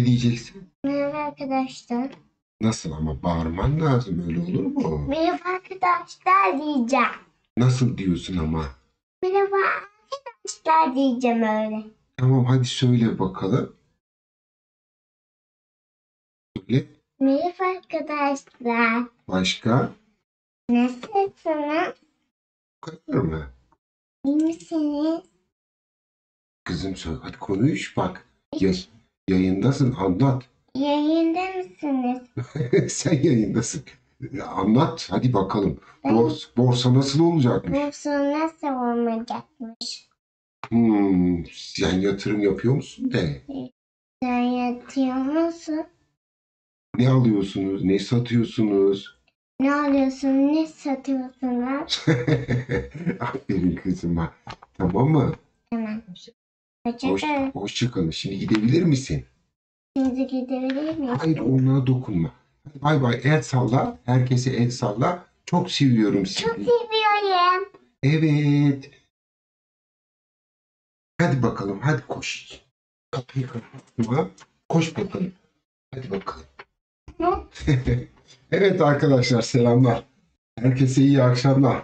Ne diyeceksin? Merhaba arkadaşlar. Nasıl ama bağırman lazım, öyle olur mu? Merhaba arkadaşlar diyeceğim. Nasıl diyorsun ama? Merhaba arkadaşlar diyeceğim öyle. Tamam, hadi söyle bakalım. Söyle. Merhaba arkadaşlar. Başka? Nasılsınız? Bu kadar mı? İyi misiniz? Kızım söyle, hadi konuş bak. Yayındasın, anlat. Yayında mısınız? Sen yayındasın. Anlat hadi bakalım. Ben Borsa nasıl olacakmış? borsa nasıl olmayacakmış? Sen yatırım yapıyor musun de? Sen yatıyor musun? Ne alıyorsunuz, ne satıyorsunuz? Ne alıyorsun? Ne satıyorsunuz? Aferin kızıma. Tamam mı? Tamam. Hoşçakalın. Hoşça kalın. Şimdi gidebilir misin? Şimdi gidebilir miyim? Hayır, onlara dokunma. Bay bay, el salla. Herkese el salla. Çok seviyorum sizi. Çok seviyorum. Evet. Hadi bakalım, hadi koş. Kapıyı kapatma. Koş bakalım. Hadi bakalım. Evet arkadaşlar, selamlar. Herkese iyi akşamlar.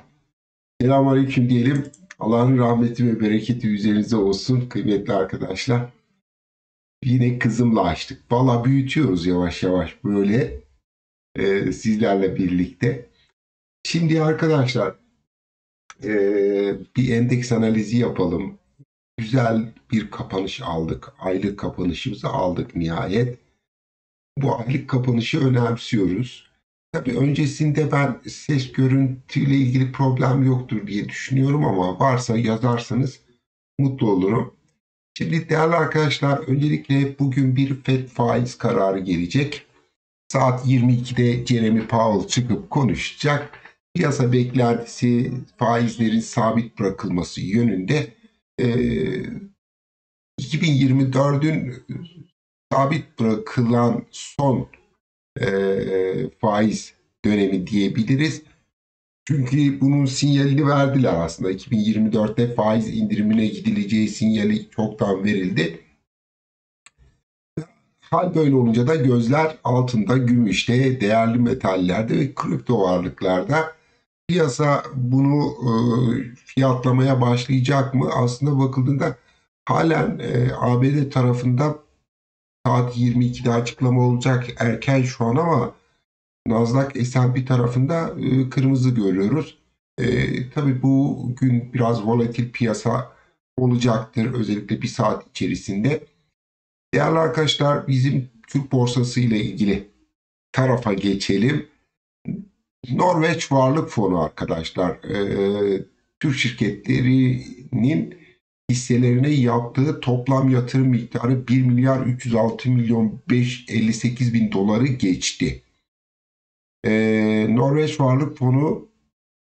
Selamünaleyküm diyelim. Allah'ın rahmeti ve bereketi üzerinize olsun kıymetli arkadaşlar. Yine kızımla açtık. Valla büyütüyoruz yavaş yavaş böyle sizlerle birlikte. Şimdi arkadaşlar bir endeks analizi yapalım. Güzel bir kapanış aldık. Aylık kapanışımızı aldık nihayet. Bu aylık kapanışı önemsiyoruz. Tabii öncesinde ben ses görüntüyle ilgili problem yoktur diye düşünüyorum ama varsa yazarsanız mutlu olurum. Şimdi değerli arkadaşlar, öncelikle bugün bir FED faiz kararı gelecek. Saat 22'de Jeremy Powell çıkıp konuşacak. Piyasa beklentisi faizlerin sabit bırakılması yönünde. 2024'ün sabit bırakılan son faiz dönemi diyebiliriz. Çünkü bunun sinyalini verdiler aslında. 2024'te faiz indirimine gidileceği sinyali çoktan verildi. Hal böyle olunca da gözler altında, gümüşte, değerli metallerde ve kripto varlıklarda. Piyasa bunu fiyatlamaya başlayacak mı? Aslında bakıldığında halen ABD tarafında saat 22'de açıklama olacak, erken şu an, ama Nasdaq S&P tarafında kırmızı görüyoruz. Tabii bugün biraz volatil piyasa olacaktır, özellikle bir saat içerisinde. Değerli arkadaşlar, bizim Türk borsası ile ilgili tarafa geçelim. Norveç Varlık Fonu arkadaşlar, Türk şirketlerinin hisselerine yaptığı toplam yatırım miktarı 1 milyar 306 milyon 558 bin doları geçti. Norveç Varlık Fonu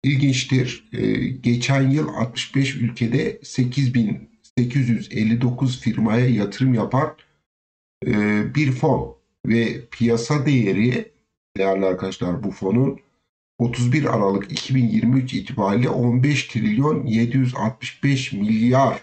ilginçtir. Geçen yıl 65 ülkede 8.859 firmaya yatırım yapan bir fon ve piyasa değeri, değerli arkadaşlar, bu fonun 31 Aralık 2023 itibariyle 15 trilyon 765 milyar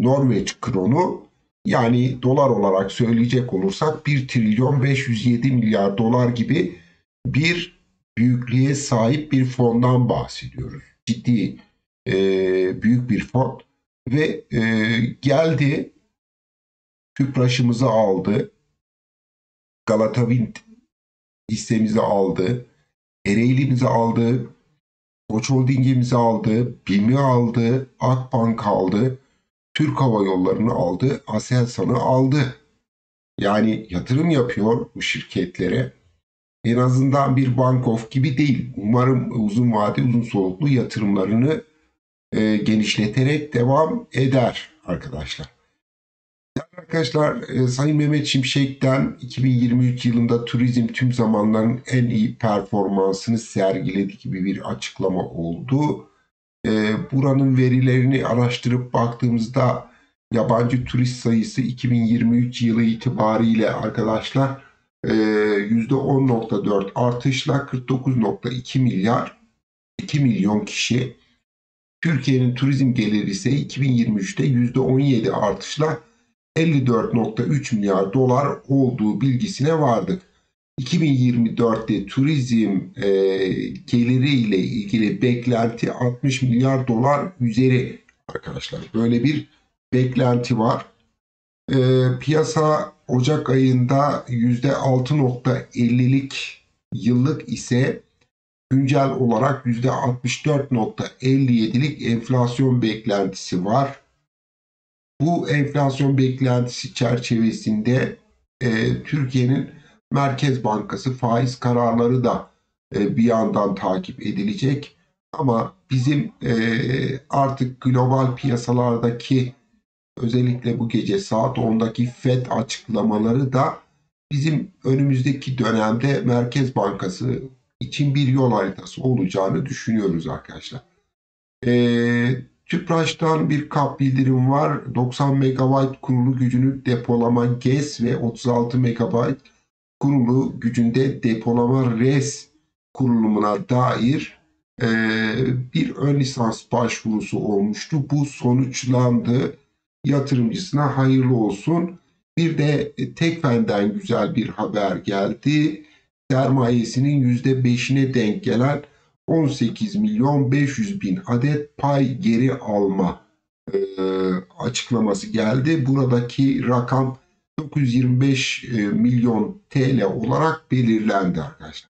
Norveç kronu, yani dolar olarak söyleyecek olursak 1 trilyon 507 milyar dolar gibi bir büyüklüğe sahip bir fondan bahsediyoruz. Ciddi büyük bir fon ve geldi, Tüpraş'ımızı aldı, Galata Wind hissemizi aldı, Ereğli'mizi aldı, Koç Holding'imizi aldı, BİM'i aldı, Akbank aldı, Türk Hava Yolları'nı aldı, Aselsan'ı aldı. Yani yatırım yapıyor bu şirketlere. En azından bir Bank of gibi değil. Umarım uzun vade, uzun soluklu yatırımlarını genişleterek devam eder arkadaşlar. Arkadaşlar, Sayın Mehmet Şimşek'ten 2023 yılında turizm tüm zamanların en iyi performansını sergiledi gibi bir açıklama oldu. Buranın verilerini araştırıp baktığımızda yabancı turist sayısı 2023 yılı itibariyle arkadaşlar %10.4 artışla 49.2 milyon kişi. Türkiye'nin turizm geliri ise 2023'te %17 artışla 54,3 milyar dolar olduğu bilgisine vardık. 2024'te turizm geliri ile ilgili beklenti 60 milyar dolar üzeri arkadaşlar. Böyle bir beklenti var. Piyasa Ocak ayında %6,50'lik yıllık ise güncel olarak %64,57'lik enflasyon beklentisi var. Bu enflasyon beklentisi çerçevesinde Türkiye'nin Merkez Bankası faiz kararları da bir yandan takip edilecek. Ama bizim artık global piyasalardaki özellikle bu gece saat 10'daki FED açıklamaları da bizim önümüzdeki dönemde Merkez Bankası için bir yol haritası olacağını düşünüyoruz arkadaşlar. Tüpraş'tan bir kap bildirim var. 90 MB kurulu gücünü depolama GES ve 36 MB kurulu gücünde depolama RES kurulumuna dair bir ön lisans başvurusu olmuştu. Bu sonuçlandı. Yatırımcısına hayırlı olsun. Bir de Tekfen'den güzel bir haber geldi. Sermayesinin %5'ine denk gelen 18 milyon 500 bin adet pay geri alma açıklaması geldi. Buradaki rakam 925 milyon TL olarak belirlendi arkadaşlar.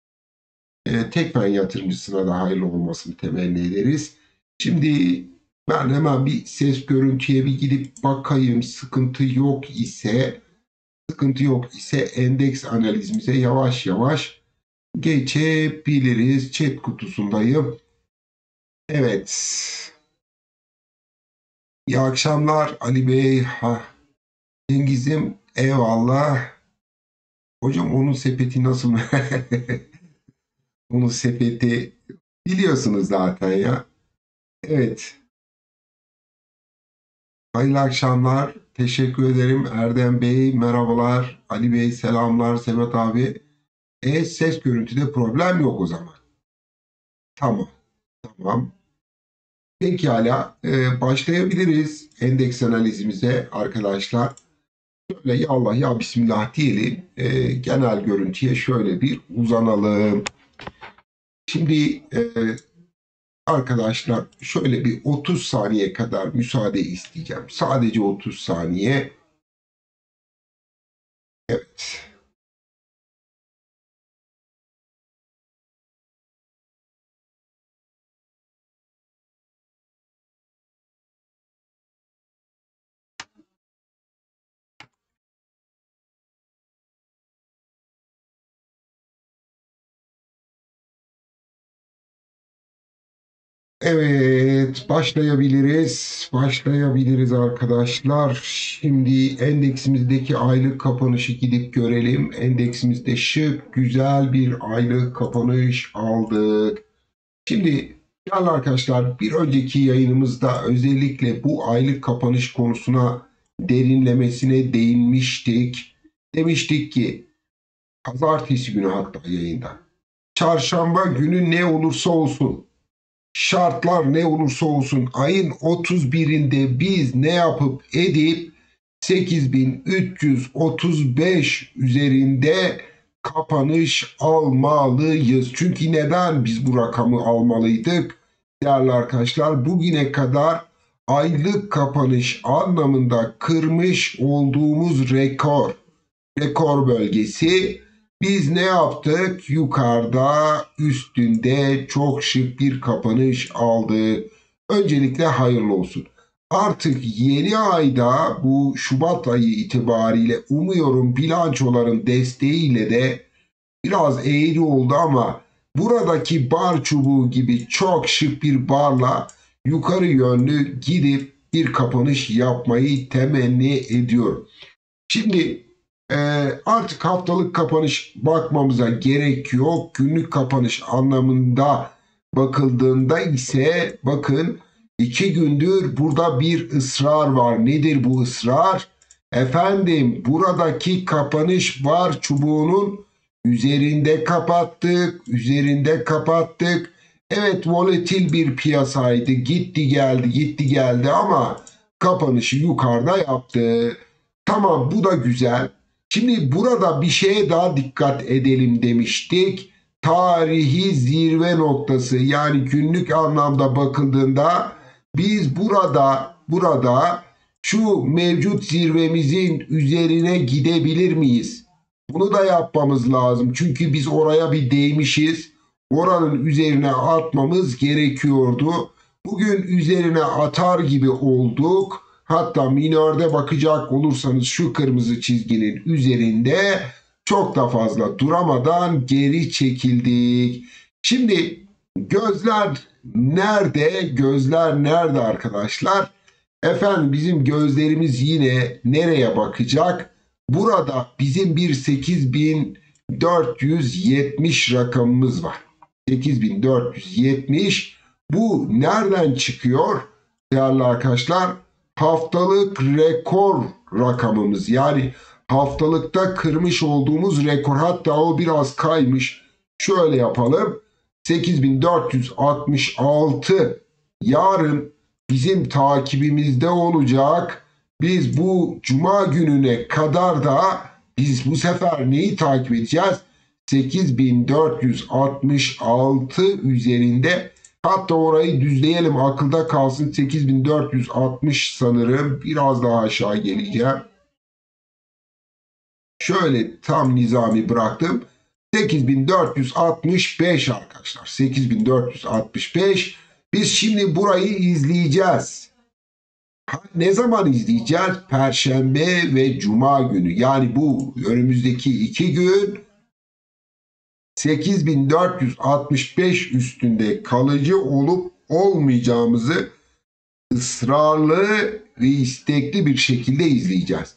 Tekfen yatırımcısına da hayırlı olmasını temenni ederiz. Şimdi ben hemen bir ses görüntüye bir gidip bakayım. Sıkıntı yok ise endeks analizimize yavaş yavaş geçebiliriz. Chat kutusundayım. Evet. İyi akşamlar Ali Bey. Cengiz'im eyvallah. Hocam onun sepeti nasıl? Onun sepeti biliyorsunuz zaten ya. Evet. Hayırlı akşamlar. Teşekkür ederim Erdem Bey. Merhabalar. Ali Bey selamlar. Semet abi. Ses görüntüde problem yok o zaman. Tamam. Tamam. Pekala. Başlayabiliriz endeks analizimize arkadaşlar. Şöyle ya Allah ya Bismillah diyelim. Genel görüntüye şöyle bir uzanalım. Şimdi arkadaşlar şöyle bir 30 saniye kadar müsaade isteyeceğim. Sadece 30 saniye. Evet. Evet, başlayabiliriz arkadaşlar. Şimdi endeksimizdeki aylık kapanışı gidip görelim. Endeksimizde şık, güzel bir aylık kapanış aldık. Şimdi değerli arkadaşlar, bir önceki yayınımızda özellikle bu aylık kapanış konusuna derinlemesine değinmiştik. Demiştik ki, pazartesi günü hatta yayında, çarşamba günü ne olursa olsun, şartlar ne olursa olsun ayın 31'inde biz ne yapıp edip 8335 üzerinde kapanış almalıyız. Çünkü neden biz bu rakamı almalıydık? Değerli arkadaşlar, bugüne kadar aylık kapanış anlamında kırmış olduğumuz rekor bölgesi. Biz ne yaptık? Yukarıda, üstünde çok şık bir kapanış aldı. Öncelikle hayırlı olsun. Artık yeni ayda bu Şubat ayı itibariyle umuyorum bilançoların desteğiyle de biraz eğri oldu ama buradaki bar çubuğu gibi çok şık bir barla yukarı yönlü gidip bir kapanış yapmayı temenni ediyorum. Şimdi artık haftalık kapanış bakmamıza gerek yok. Günlük kapanış anlamında bakıldığında ise bakın 2 gündür burada bir ısrar var. Nedir bu ısrar? Efendim buradaki kapanış var çubuğunun üzerinde kapattık. Evet volatil bir piyasaydı. Gitti geldi ama kapanışı yukarıda yaptı. Tamam, bu da güzel. Şimdi burada bir şeye daha dikkat edelim demiştik. Tarihi zirve noktası, yani günlük anlamda bakıldığında biz burada şu mevcut zirvemizin üzerine gidebilir miyiz? Bunu da yapmamız lazım. Çünkü biz oraya bir değmişiz. Oranın üzerine atmamız gerekiyordu. Bugün üzerine atar gibi olduk. Hatta minörde bakacak olursanız şu kırmızı çizginin üzerinde çok da fazla duramadan geri çekildik. Şimdi gözler nerede? Gözler nerede arkadaşlar? Efendim, bizim gözlerimiz yine nereye bakacak? Burada bizim bir 8470 rakamımız var. 8470. Bu nereden çıkıyor değerli arkadaşlar? Haftalık rekor rakamımız. Yani haftalıkta kırmış olduğumuz rekor. Hatta o biraz kaymış. Şöyle yapalım. 8466 yarın bizim takibimizde olacak. Biz bu cuma gününe kadar da biz bu sefer neyi takip edeceğiz? 8466 üzerinde. Hatta orayı düzleyelim, akılda kalsın. 8460 sanırım. Biraz daha aşağı geleceğim. Şöyle tam nizami bıraktım. 8465 arkadaşlar. 8465. Biz şimdi burayı izleyeceğiz. Ne zaman izleyeceğiz? Perşembe ve Cuma günü. Yani bu önümüzdeki 2 gün 8465 üstünde kalıcı olup olmayacağımızı ısrarlı ve istekli bir şekilde izleyeceğiz.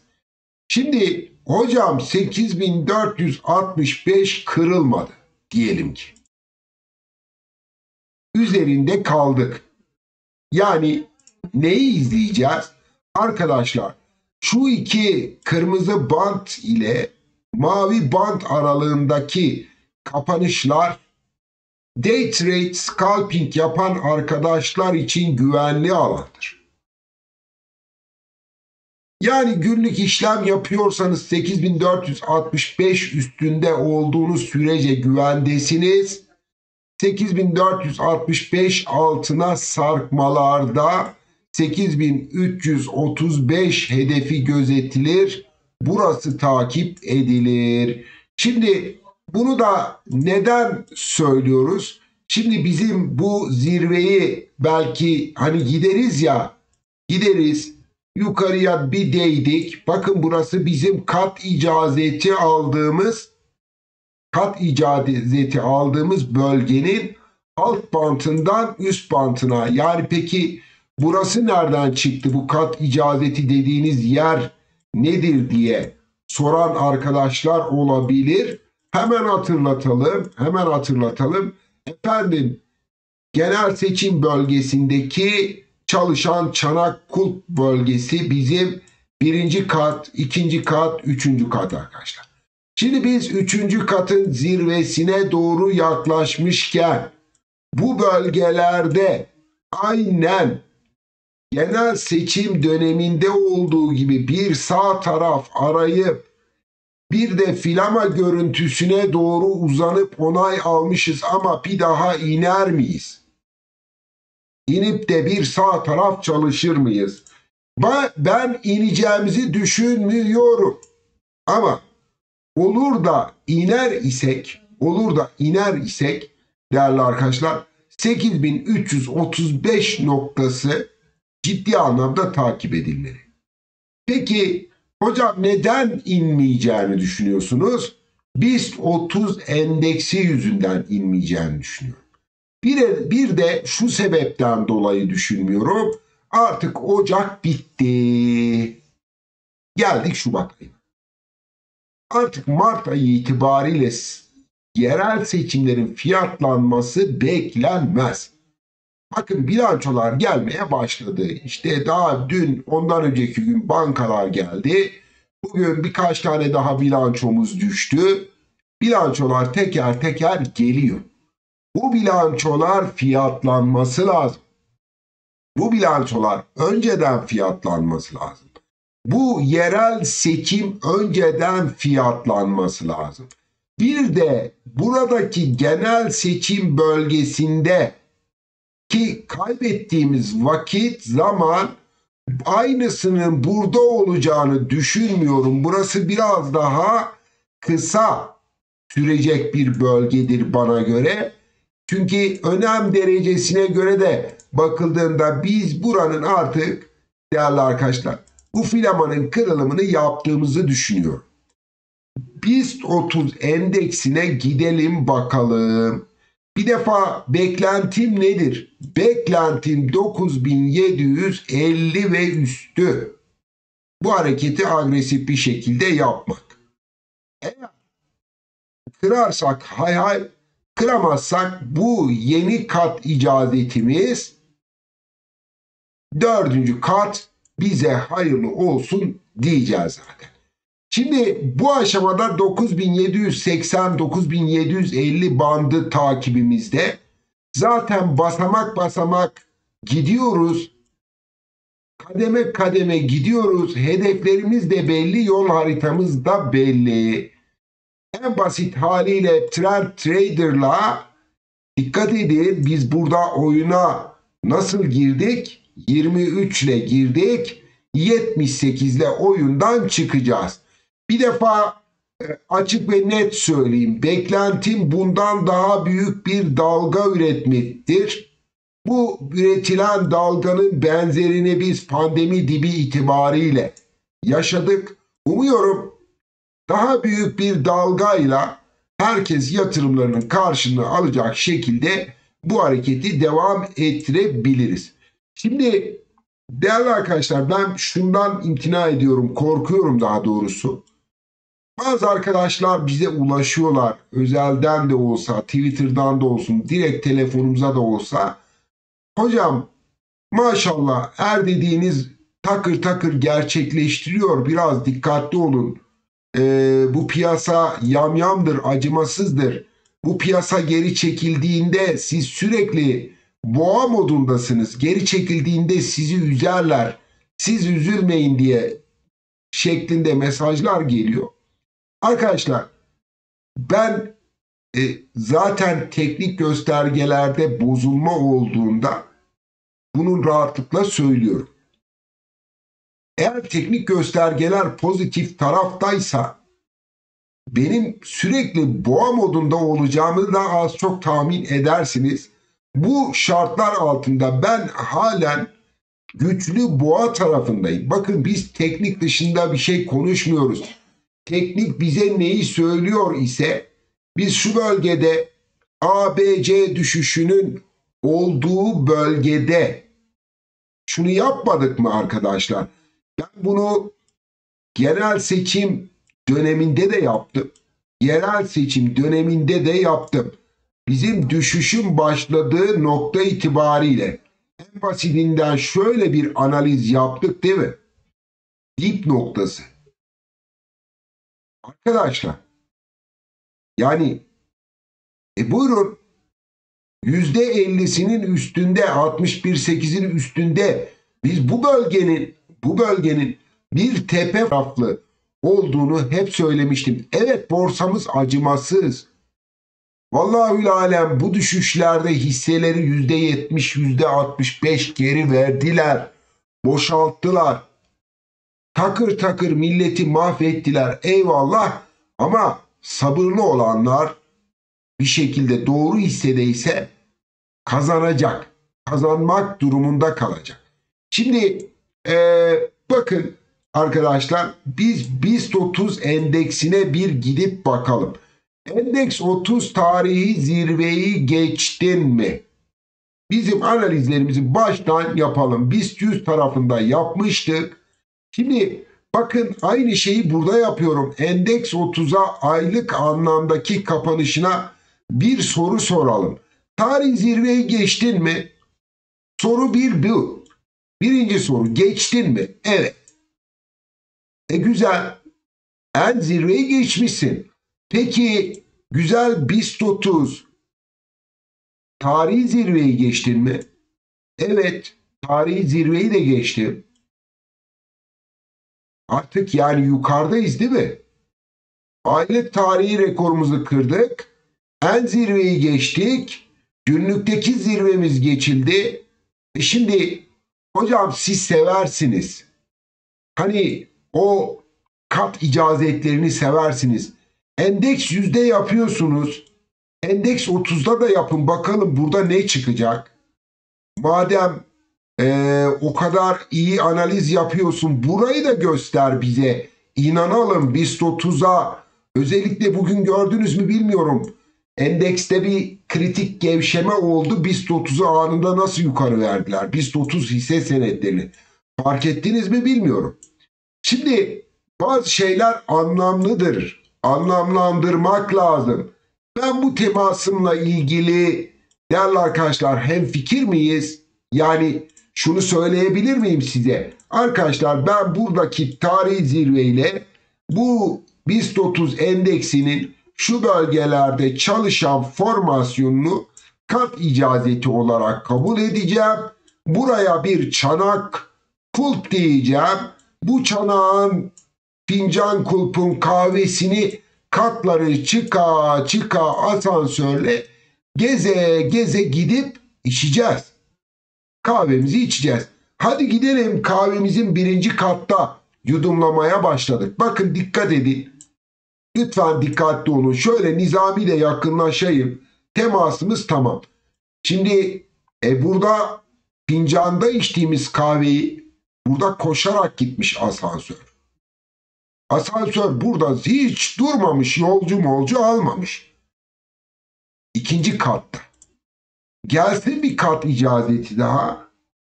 Şimdi hocam 8465 kırılmadı diyelim ki. Üzerinde kaldık. Yani neyi izleyeceğiz? Arkadaşlar, şu iki kırmızı bant ile mavi bant aralığındaki kapanışlar day trade scalping yapan arkadaşlar için güvenli alandır. Yani günlük işlem yapıyorsanız 8465 üstünde olduğunuz sürece güvendesiniz. 8465 altına sarkmalarda 8335 hedefi gözetilir. Burası takip edilir. Şimdi bunu da neden söylüyoruz? Şimdi bizim bu zirveyi belki hani gideriz yukarıya bir değdik. Bakın, burası bizim kat icazeti aldığımız bölgenin alt bantından üst bantına. Yani peki burası nereden çıktı? Bu kat icazeti dediğiniz yer nedir diye soran arkadaşlar olabilir. Hemen hatırlatalım. Efendim, genel seçim bölgesindeki çalışan çanak kulp bölgesi bizim birinci kat, ikinci kat, üçüncü kat arkadaşlar. Şimdi biz üçüncü katın zirvesine doğru yaklaşmışken bu bölgelerde aynen genel seçim döneminde olduğu gibi bir sağ taraf arayıp bir de filama görüntüsüne doğru uzanıp onay almışız ama bir daha iner miyiz? İnip de bir sağ taraf çalışır mıyız? Ben ineceğimizi düşünmüyorum. Ama olur da iner isek değerli arkadaşlar, 8335 noktası ciddi anlamda takip edilmeli. Peki hocam neden inmeyeceğini düşünüyorsunuz? BIST 30 endeksi yüzünden inmeyeceğini düşünüyorum. Bir de şu sebepten dolayı düşünmüyorum. Artık Ocak bitti. Geldik Şubat ayına. Artık Mart ayı itibariyle yerel seçimlerin fiyatlanması beklenmez. Bakın, bilançolar gelmeye başladı. İşte daha dün, ondan önceki gün bankalar geldi. Bugün birkaç tane daha bilançomuz düştü. Bilançolar teker teker geliyor. Bu bilançolar fiyatlanması lazım. Bu bilançolar önceden fiyatlanması lazım. Bu yerel seçim önceden fiyatlanması lazım. Bir de buradaki genel seçim bölgesinde ki kaybettiğimiz vakit, zaman aynısının burada olacağını düşünmüyorum. Burası biraz daha kısa sürecek bir bölgedir bana göre. Çünkü önem derecesine göre de bakıldığında biz buranın artık değerli arkadaşlar bu filamanın kırılımını yaptığımızı düşünüyorum. BIST 30 endeksine gidelim bakalım. Bir defa beklentim nedir? Beklentim 9750 ve üstü. Bu hareketi agresif bir şekilde yapmak. Eğer kırarsak hay hay, kıramazsak bu yeni kat icazetimiz, dördüncü kat bize hayırlı olsun diyeceğiz zaten. Şimdi bu aşamada 9780-9750 bandı takibimizde. Zaten basamak basamak gidiyoruz. Kademe kademe gidiyoruz. Hedeflerimiz de belli, yol haritamız da belli. En basit haliyle Trend Trader'la dikkat edin, biz burada oyuna nasıl girdik? 23 ile girdik. 78 ile oyundan çıkacağız. Bir defa açık ve net söyleyeyim. Beklentim bundan daha büyük bir dalga üretmektir. Bu üretilen dalganın benzerini biz pandemi dibi itibariyle yaşadık. Umuyorum daha büyük bir dalgayla herkes yatırımlarının karşılığını alacak şekilde bu hareketi devam ettirebiliriz. Şimdi değerli arkadaşlar, ben şundan imtina ediyorum, korkuyorum daha doğrusu. Bazı arkadaşlar bize ulaşıyorlar, özelden de olsa, Twitter'dan da olsun, direkt telefonumuza da olsa. Hocam maşallah her dediğiniz takır takır gerçekleştiriyor, biraz dikkatli olun. Bu piyasa yamyamdır, acımasızdır. Bu piyasa geri çekildiğinde siz sürekli boğa modundasınız. Geri çekildiğinde sizi üzerler. Siz üzülmeyin diye şeklinde mesajlar geliyor. Arkadaşlar ben zaten teknik göstergelerde bozulma olduğunda bunun rahatlıkla söylüyorum. Eğer teknik göstergeler pozitif taraftaysa benim sürekli boğa modunda olacağımı da az çok tahmin edersiniz. Bu şartlar altında ben halen güçlü boğa tarafındayım. Bakın biz teknik dışında bir şey konuşmuyoruz. Teknik bize neyi söylüyor ise biz şu bölgede ABC düşüşünün olduğu bölgede şunu yapmadık mı arkadaşlar? Ben bunu genel seçim döneminde de yaptım. Yerel seçim döneminde de yaptım. Bizim düşüşün başladığı nokta itibariyle en basitinden şöyle bir analiz yaptık değil mi? Dip noktası. Arkadaşlar yani buyurun %50'sinin üstünde, 61.8'in üstünde biz bu bölgenin bir tepe taraflı olduğunu hep söylemiştim. Evet, borsamız acımasız. Vallahi alem bu düşüşlerde hisseleri %70, %65 geri verdiler. Boşalttılar. Takır takır milleti mahvettiler. Eyvallah, ama sabırlı olanlar bir şekilde doğru hissedeyse kazanacak. Kazanmak durumunda kalacak. Şimdi bakın arkadaşlar, biz BIST 30 endeksine bir gidip bakalım. Endeks 30 tarihi zirveyi geçtin mi? Bizim analizlerimizi baştan yapalım. BIST 100 tarafında yapmıştık. Şimdi bakın aynı şeyi burada yapıyorum. Endeks 30'a aylık anlamdaki kapanışına bir soru soralım. Tarih zirveyi geçtin mi? Soru bir bu. Birinci soru, geçtin mi? Evet. Güzel. En zirveyi geçmişsin. Peki güzel BIST 30 tarihi zirveyi geçtin mi? Evet. Tarihi zirveyi de geçtim. Artık yani yukarıdayız değil mi? Aylık tarihi rekorumuzu kırdık. En zirveyi geçtik. Günlükteki zirvemiz geçildi. Şimdi hocam siz seversiniz. Hani o kat icazetlerini seversiniz. Endeks yüzde yapıyorsunuz. Endeks 30'da da yapın. Bakalım burada ne çıkacak? Madem o kadar iyi analiz yapıyorsun, burayı da göster bize. İnanalım BIST 30'a. Özellikle bugün gördünüz mü bilmiyorum. Endekste bir kritik gevşeme oldu. BIST 30'u anında nasıl yukarı verdiler? BIST 30 hisse senetlerini. Fark ettiniz mi bilmiyorum. Şimdi bazı şeyler anlamlıdır. Anlamlandırmak lazım. Ben bu temasımla ilgili değerli arkadaşlar hemfikir miyiz? Yani şunu söyleyebilir miyim size? Arkadaşlar ben buradaki tarihi zirveyle bu BIST 30 endeksinin şu bölgelerde çalışan formasyonunu kat icazeti olarak kabul edeceğim. Buraya bir çanak kulp diyeceğim. Bu çanağın fincan kulpun kahvesini katları çıka çıka asansörle geze geze gidip içeceğiz. Kahvemizi içeceğiz. Hadi gidelim, kahvemizin birinci katta yudumlamaya başladık. Bakın dikkat edin. Lütfen dikkatli olun. Şöyle Nizami ile yakınlaşayım. Temasımız tamam. Şimdi burada fincanda içtiğimiz kahveyi burada koşarak gitmiş asansör. Asansör burada hiç durmamış, yolcu almamış. İkinci katta. Gelsin bir kat icazeti daha.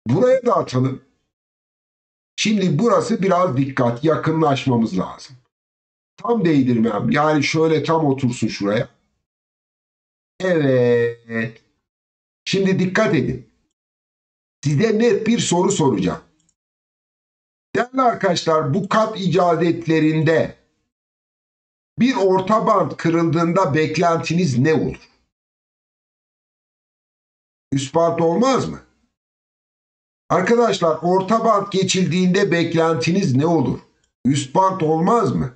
Buraya da atalım. Şimdi burası biraz dikkat, yakınlaşmamız lazım. Tam değdirmem. Yani şöyle tam otursun şuraya. Evet. Şimdi dikkat edin. Size net bir soru soracağım. Değerli arkadaşlar, bu kat icazetlerinde bir orta band kırıldığında beklentiniz ne olur? Üst band olmaz mı? Arkadaşlar orta band geçildiğinde beklentiniz ne olur? Üst band olmaz mı?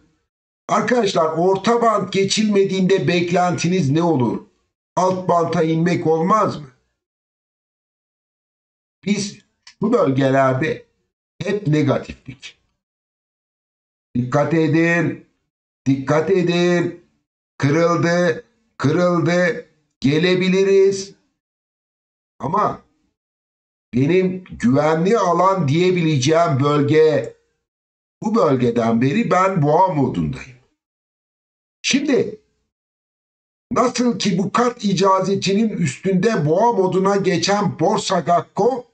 Arkadaşlar orta band geçilmediğinde beklentiniz ne olur? Alt banta inmek olmaz mı? Biz bu bölgelerde hep negatiflik. Dikkat edin. Dikkat edin. Kırıldı. Gelebiliriz. Ama benim güvenli alan diyebileceğim bölge, bu bölgeden beri ben boğa modundayım. Şimdi nasıl ki bu kat icazetinin üstünde boğa moduna geçen Borsa Gakko,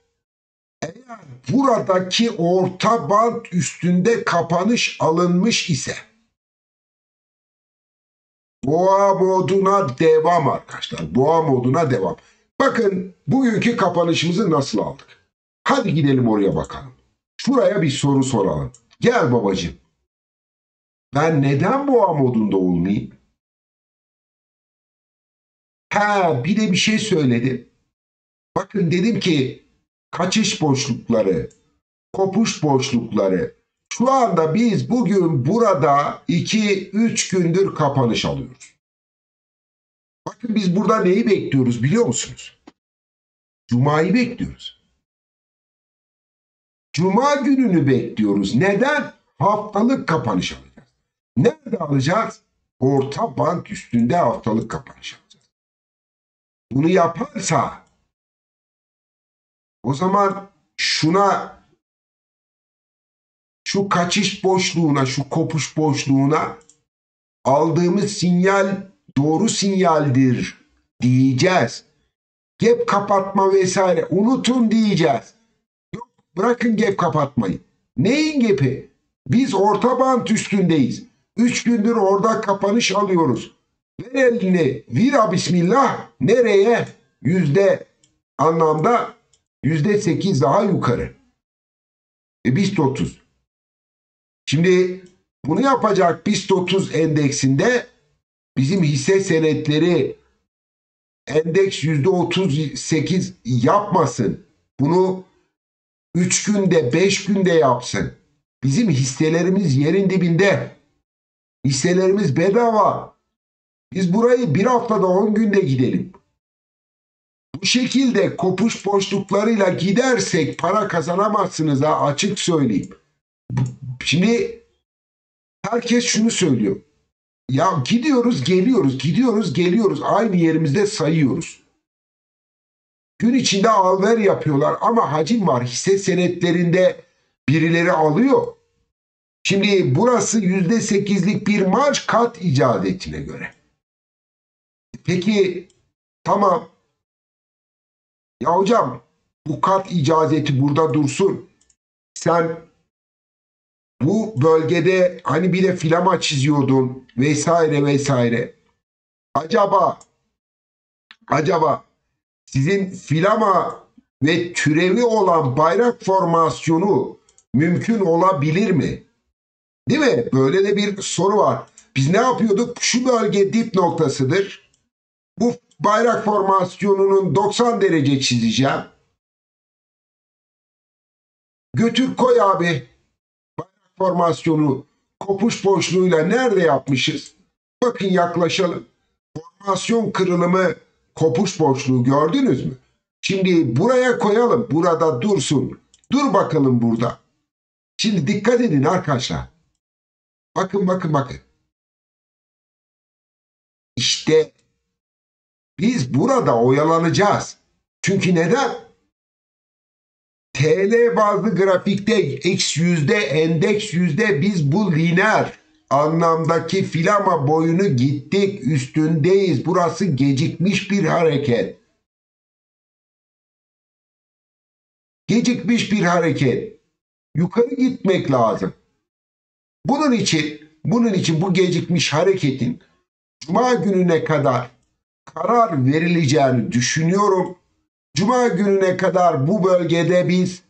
eğer buradaki orta band üstünde kapanış alınmış ise boğa moduna devam arkadaşlar. Boğa moduna devam. Bakın bugünkü kapanışımızı nasıl aldık? Hadi gidelim oraya bakalım. Şuraya bir soru soralım. Gel babacığım. Ben neden boğa modunda olmayayım? Bir de bir şey söyledim. Bakın dedim ki kaçış boşlukları, kopuş boşlukları. Şu anda biz bugün burada 2-3 gündür kapanış alıyoruz. Bakın biz burada neyi bekliyoruz biliyor musunuz? Cuma'yı bekliyoruz. Cuma gününü bekliyoruz. Neden? Haftalık kapanış alacağız. Nerede alacağız? Orta band üstünde haftalık kapanış alacağız. Bunu yaparsa o zaman şu kaçış boşluğuna, şu kopuş boşluğuna aldığımız sinyal doğru sinyaldir diyeceğiz. Gap kapatma vesaire unutun diyeceğiz. Yok, bırakın gap kapatmayı. Neyin gap'i? Biz orta band üstündeyiz. 3 gündür orada kapanış alıyoruz. Ver elini, vira bismillah. Nereye? Anlamda %8 daha yukarı. BIST 30. Şimdi bunu yapacak BIST 30 endeksinde bizim hisse senetleri endeks %38 yapmasın. Bunu 3 günde 5 günde yapsın. Bizim hisselerimiz yerin dibinde. Hisselerimiz bedava. Biz burayı bir haftada 10 günde gidelim. Bu şekilde kopuş boşluklarıyla gidersek para kazanamazsınız ha, açık söyleyeyim. Şimdi herkes şunu söylüyor. Ya gidiyoruz geliyoruz, gidiyoruz geliyoruz, aynı yerimizde sayıyoruz. Gün içinde al-ver yapıyorlar ama hacim var. Hisse senetlerinde birileri alıyor. Şimdi burası %8'lik bir marj kat icazetine göre. Peki tamam. Ya hocam bu kat icazeti burada dursun. Sen bu bölgede hani bir de filama çiziyordun vesaire vesaire. Acaba sizin filama ve türevi olan bayrak formasyonu mümkün olabilir mi? Değil mi? Böyle de bir soru var. Biz ne yapıyorduk? Şu bölge dip noktasıdır. Bu bayrak formasyonunun 90 derece çizeceğim. Götür koy abi. Bayrak formasyonu kopuş boşluğuyla nerede yapmışız? Bakın yaklaşalım. Formasyon kırılımı kopuş boşluğu gördünüz mü? Şimdi buraya koyalım. Burada dursun. Dur bakalım burada. Şimdi dikkat edin arkadaşlar. Bakın. İşte biz burada oyalanacağız. Çünkü neden? TL bazlı grafikte X yüzde, endeks yüzde, biz bu lineer anlamdaki filama boyunu gittik, üstündeyiz. Burası gecikmiş bir hareket. Gecikmiş bir hareket. Yukarı gitmek lazım. Bunun için bu gecikmiş hareketin Cuma gününe kadar karar verileceğini düşünüyorum. Cuma gününe kadar bu bölgede biz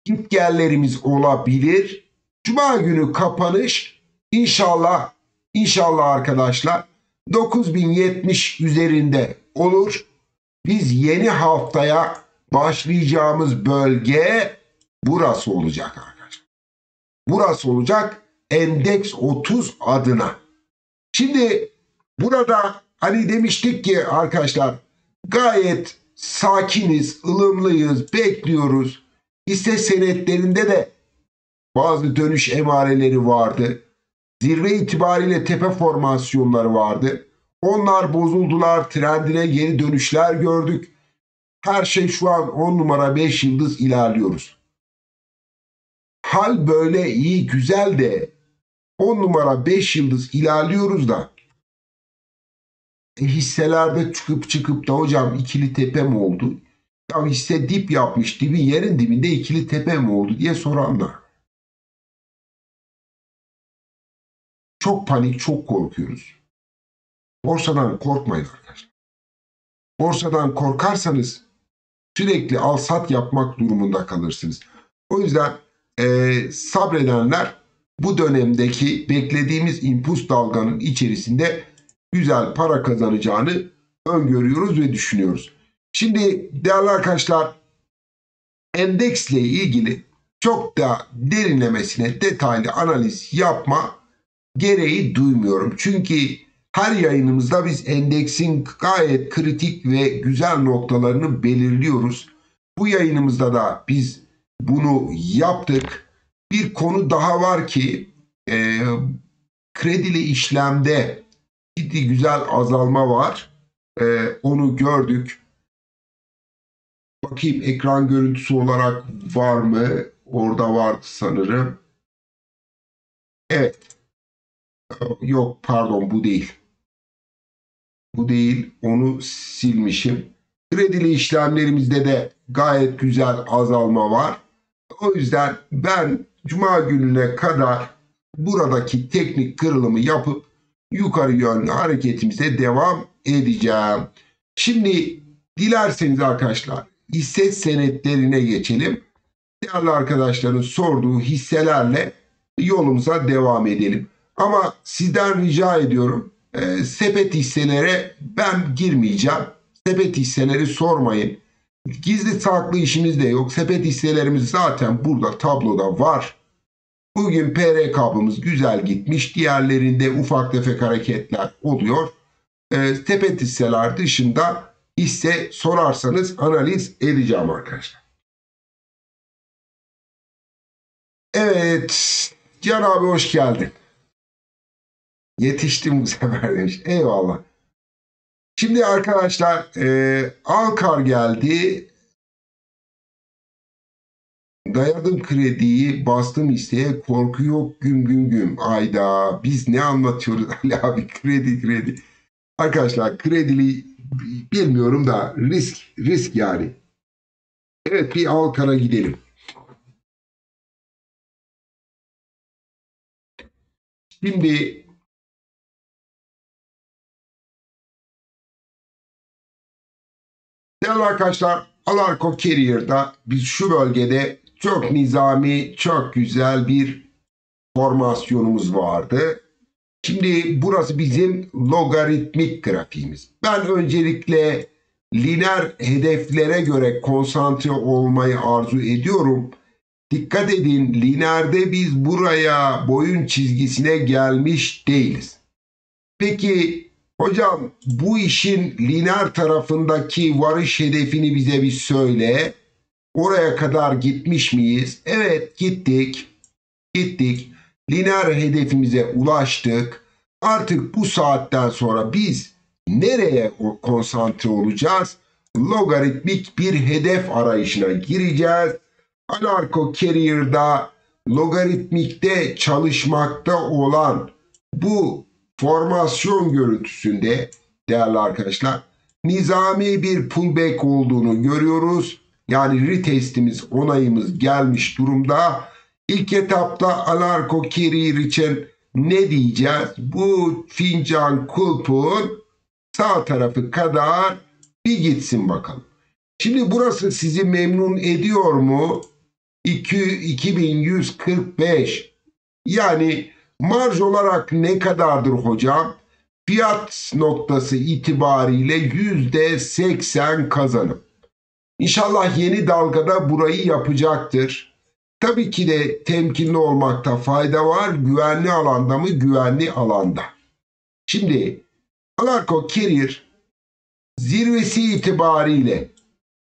gitgellerimiz olabilir. Cuma günü kapanış inşallah arkadaşlar 9070 üzerinde olur. Biz yeni haftaya başlayacağımız bölge burası olacak arkadaşlar. Burası olacak endeks 30 adına. Şimdi burada hani demiştik ki arkadaşlar gayet sakiniz, ılımlıyız, bekliyoruz. Hisse senetlerinde de bazı dönüş emareleri vardı. Zirve itibariyle tepe formasyonları vardı. Onlar bozuldular, trendine geri dönüşler gördük. Her şey şu an 10 numara 5 yıldız ilerliyoruz. Hal böyle iyi, güzel de 10 numara 5 yıldız ilerliyoruz da hisselerde çıkıp da hocam ikili tepe mi oldu? Ya hisse dip yapmış, yerin dibinde ikili tepe mi oldu diye soranlar. Çok panik, çok korkuyoruz. Borsadan korkmayın arkadaşlar. Borsadan korkarsanız sürekli al sat yapmak durumunda kalırsınız. O yüzden sabredenler bu dönemdeki beklediğimiz impuls dalganın içerisinde güzel para kazanacağını öngörüyoruz ve düşünüyoruz. Şimdi değerli arkadaşlar endeksle ilgili çok da derinlemesine detaylı analiz yapma gereği duymuyorum. Çünkü her yayınımızda biz endeksin gayet kritik ve güzel noktalarını belirliyoruz. Bu yayınımızda da biz bunu yaptık. Bir konu daha var ki kredili işlemde ciddi güzel azalma var. Onu gördük. Bakayım ekran görüntüsü olarak var mı? Orada vardı sanırım. Evet. Yok pardon bu değil. Bu değil. Onu silmişim. Kredili işlemlerimizde de gayet güzel azalma var. O yüzden ben Cuma gününe kadar buradaki teknik kırılımı yapıp yukarı yönlü hareketimize devam edeceğim. Şimdi dilerseniz arkadaşlar hisse senetlerine geçelim. Değerli arkadaşların sorduğu hisselerle yolumuza devam edelim. Ama sizden rica ediyorum sepet hisselere ben girmeyeceğim. Sepet hisseleri sormayın. Gizli saklı işimiz de yok. Sepet hisselerimiz zaten burada tabloda var. Bugün PR kablomuz güzel gitmiş. Diğerlerinde ufak tefek hareketler oluyor. Sepet hisseler dışında hisse sorarsanız analiz edeceğim arkadaşlar. Evet. Can abi hoş geldin. Yetiştim bu sefer demiş. Eyvallah. Şimdi arkadaşlar Alkar geldi. Dayadım krediyi, bastım hisseye, korku yok güm güm güm. Ayda biz ne anlatıyoruz Ali abi, kredi. Arkadaşlar kredili bilmiyorum da risk yani. Evet, bir Alkar'a gidelim. Şimdi değerli arkadaşlar, Alarko Carrier'da biz şu bölgede çok nizami, çok güzel bir formasyonumuz vardı. Şimdi burası bizim logaritmik grafiğimiz. Ben öncelikle lineer hedeflere göre konsantre olmayı arzu ediyorum. Dikkat edin, lineerde biz buraya boyun çizgisine gelmiş değiliz. Peki hocam, bu işin lineer tarafındaki varış hedefini bize bir söyle. Oraya kadar gitmiş miyiz? Evet, gittik. Lineer hedefimize ulaştık. Artık bu saatten sonra biz nereye konsantre olacağız? Logaritmik bir hedef arayışına gireceğiz. Alarko Carrier'da logaritmikte çalışmakta olan bu formasyon görüntüsünde değerli arkadaşlar nizami bir pullback olduğunu görüyoruz. Yani retestimiz, onayımız gelmiş durumda. İlk etapta Alarko Carrier için ne diyeceğiz? Bu fincan kulpun sağ tarafı kadar bir gitsin bakalım. Şimdi burası sizi memnun ediyor mu? 2145. Yani marj olarak ne kadardır hocam? Fiyat noktası itibariyle %80 kazanım. İnşallah yeni dalgada burayı yapacaktır. Tabii ki de temkinli olmakta fayda var. Güvenli alanda mı? Güvenli alanda. Şimdi Alarko Carrier zirvesi itibariyle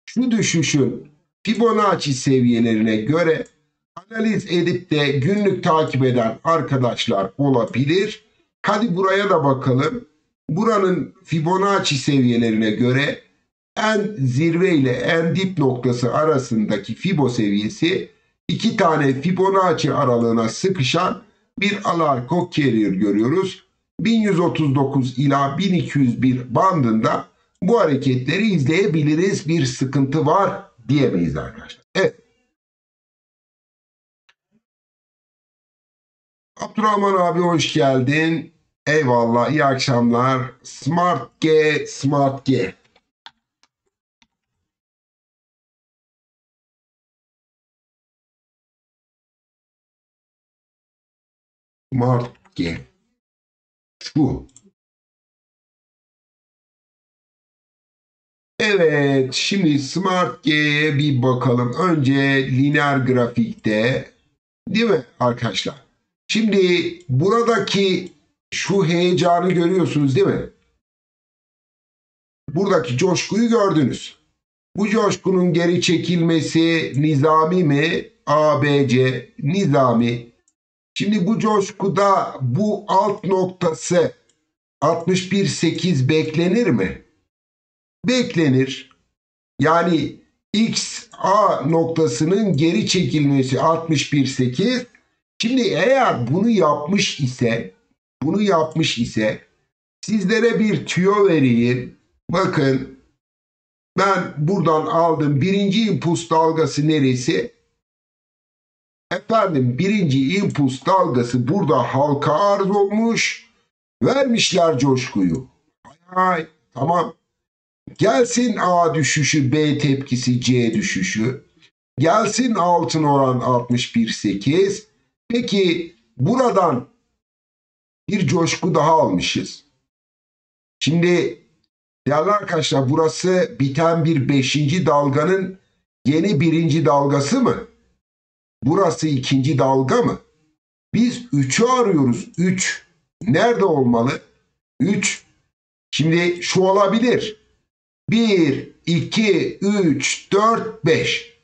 şu düşüşün Fibonacci seviyelerine göre analiz edip de günlük takip eden arkadaşlar olabilir. Hadi buraya da bakalım. Buranın Fibonacci seviyelerine göre en zirve ile en dip noktası arasındaki Fibo seviyesi 2 tane Fibonacci aralığına sıkışan bir Alarko Carrier görüyoruz. 1139 ila 1201 bandında bu hareketleri izleyebiliriz. Bir sıkıntı var diyemeyiz arkadaşlar. Evet. Abdurrahman abi hoş geldin. Eyvallah, iyi akşamlar. Smart G. Smart G. Şu. Evet, şimdi Smart G'ye bir bakalım. Önce lineer grafikte, değil mi arkadaşlar? Şimdi buradaki şu heyecanı görüyorsunuz değil mi? Buradaki coşkuyu gördünüz. Bu coşkunun geri çekilmesi nizami mi? ABC nizami. Şimdi bu coşkuda bu alt noktası 61.8 beklenir mi? Beklenir. Yani XA noktasının geri çekilmesi 61.8. Şimdi eğer bunu yapmış ise sizlere bir tüyo vereyim. Bakın, ben buradan aldım. Birinci impuls dalgası neresi? Efendim, birinci impuls dalgası burada halka arz olmuş. Vermişler coşkuyu. Hay, tamam. Gelsin A düşüşü, B tepkisi, C düşüşü. Gelsin altın oran 61.8. Peki buradan bir coşku daha almışız. Şimdi değerli arkadaşlar, burası biten bir 5. dalganın yeni 1. dalgası mı? Burası 2. dalga mı? Biz 3'ü arıyoruz. 3 nerede olmalı? 3. Şimdi şu olabilir. 1, 2, 3, 4, 5.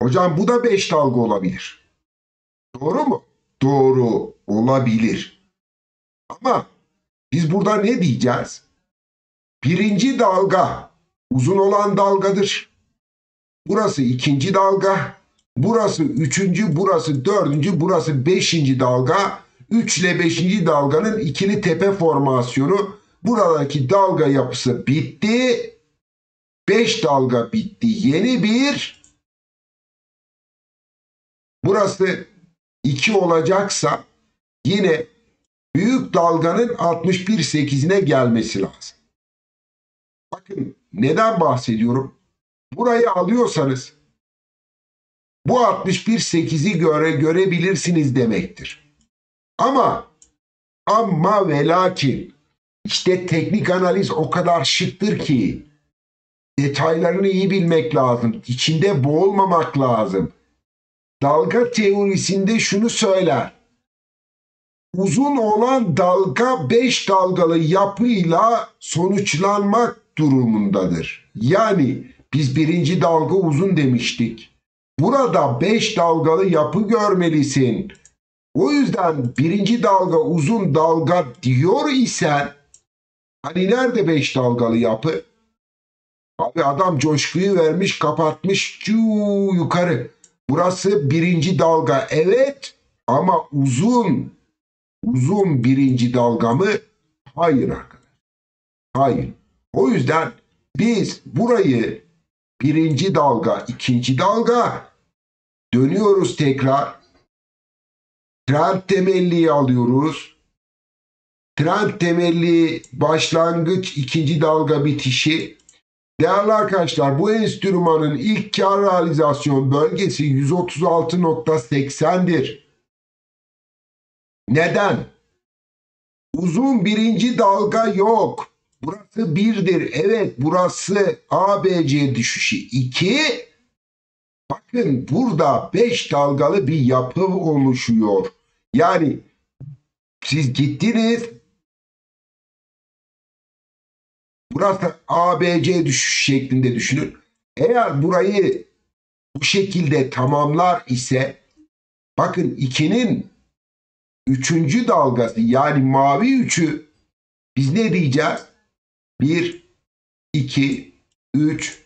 Hocam bu da 5 dalga olabilir. Doğru mu? Doğru olabilir. Ama biz burada ne diyeceğiz? Birinci dalga uzun olan dalgadır. Burası ikinci dalga. Burası üçüncü, burası dördüncü, burası beşinci dalga. 3 ile 5. dalganın ikili tepe formasyonu. Buradaki dalga yapısı bitti. 5 dalga bitti. Yeni bir. Burası 2 olacaksa yine büyük dalganın 61.8'ine gelmesi lazım. Bakın neden bahsediyorum? Burayı alıyorsanız bu 61.8'i görebilirsiniz demektir. Ama ve lakin işte teknik analiz o kadar şıktır ki detaylarını iyi bilmek lazım. İçinde boğulmamak lazım. Dalga teorisinde şunu söyler. Uzun olan dalga 5 dalgalı yapıyla sonuçlanmak durumundadır. Yani biz birinci dalga uzun demiştik. Burada 5 dalgalı yapı görmelisin. O yüzden birinci dalga uzun dalga diyor isen hani nerede 5 dalgalı yapı? Abi adam coşkuyu vermiş kapatmış yukarı. Burası birinci dalga evet ama uzun birinci dalga mı? Hayır arkadaşlar. Hayır. O yüzden biz burayı birinci dalga, ikinci dalga dönüyoruz tekrar. Trend temelliyi alıyoruz. Trend temelli başlangıç ikinci dalga bitişi. Değerli arkadaşlar bu enstrümanın ilk kar realizasyon bölgesi 136.80'dir. Neden? Uzun birinci dalga yok. Burası 1'dir. Evet burası ABC düşüşü 2. Bakın burada 5 dalgalı bir yapı oluşuyor. Yani siz gittiniz. Burası ABC düşüş şeklinde düşünün. Eğer burayı bu şekilde tamamlar ise bakın 2'nin 3. dalgası yani mavi 3'ü biz ne diyeceğiz? 1, 2, 3,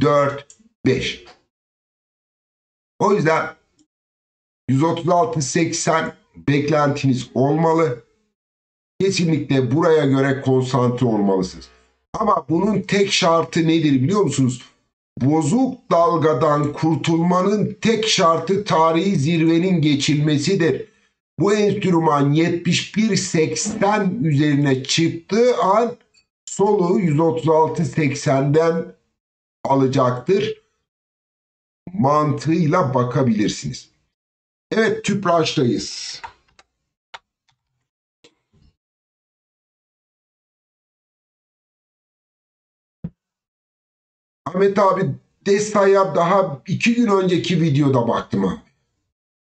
4, 5. O yüzden 136.80 beklentiniz olmalı. Kesinlikle buraya göre konsantre olmalısınız. Ama bunun tek şartı nedir biliyor musunuz? Bozuk dalgadan kurtulmanın tek şartı tarihi zirvenin geçilmesidir. Bu enstrüman 71.80 üzerine çıktığı an soluğu 136.80'den alacaktır. Mantığıyla bakabilirsiniz. Evet tüpraştayız. Ahmet abi DESA'ya daha 2 gün önceki videoda baktım abi.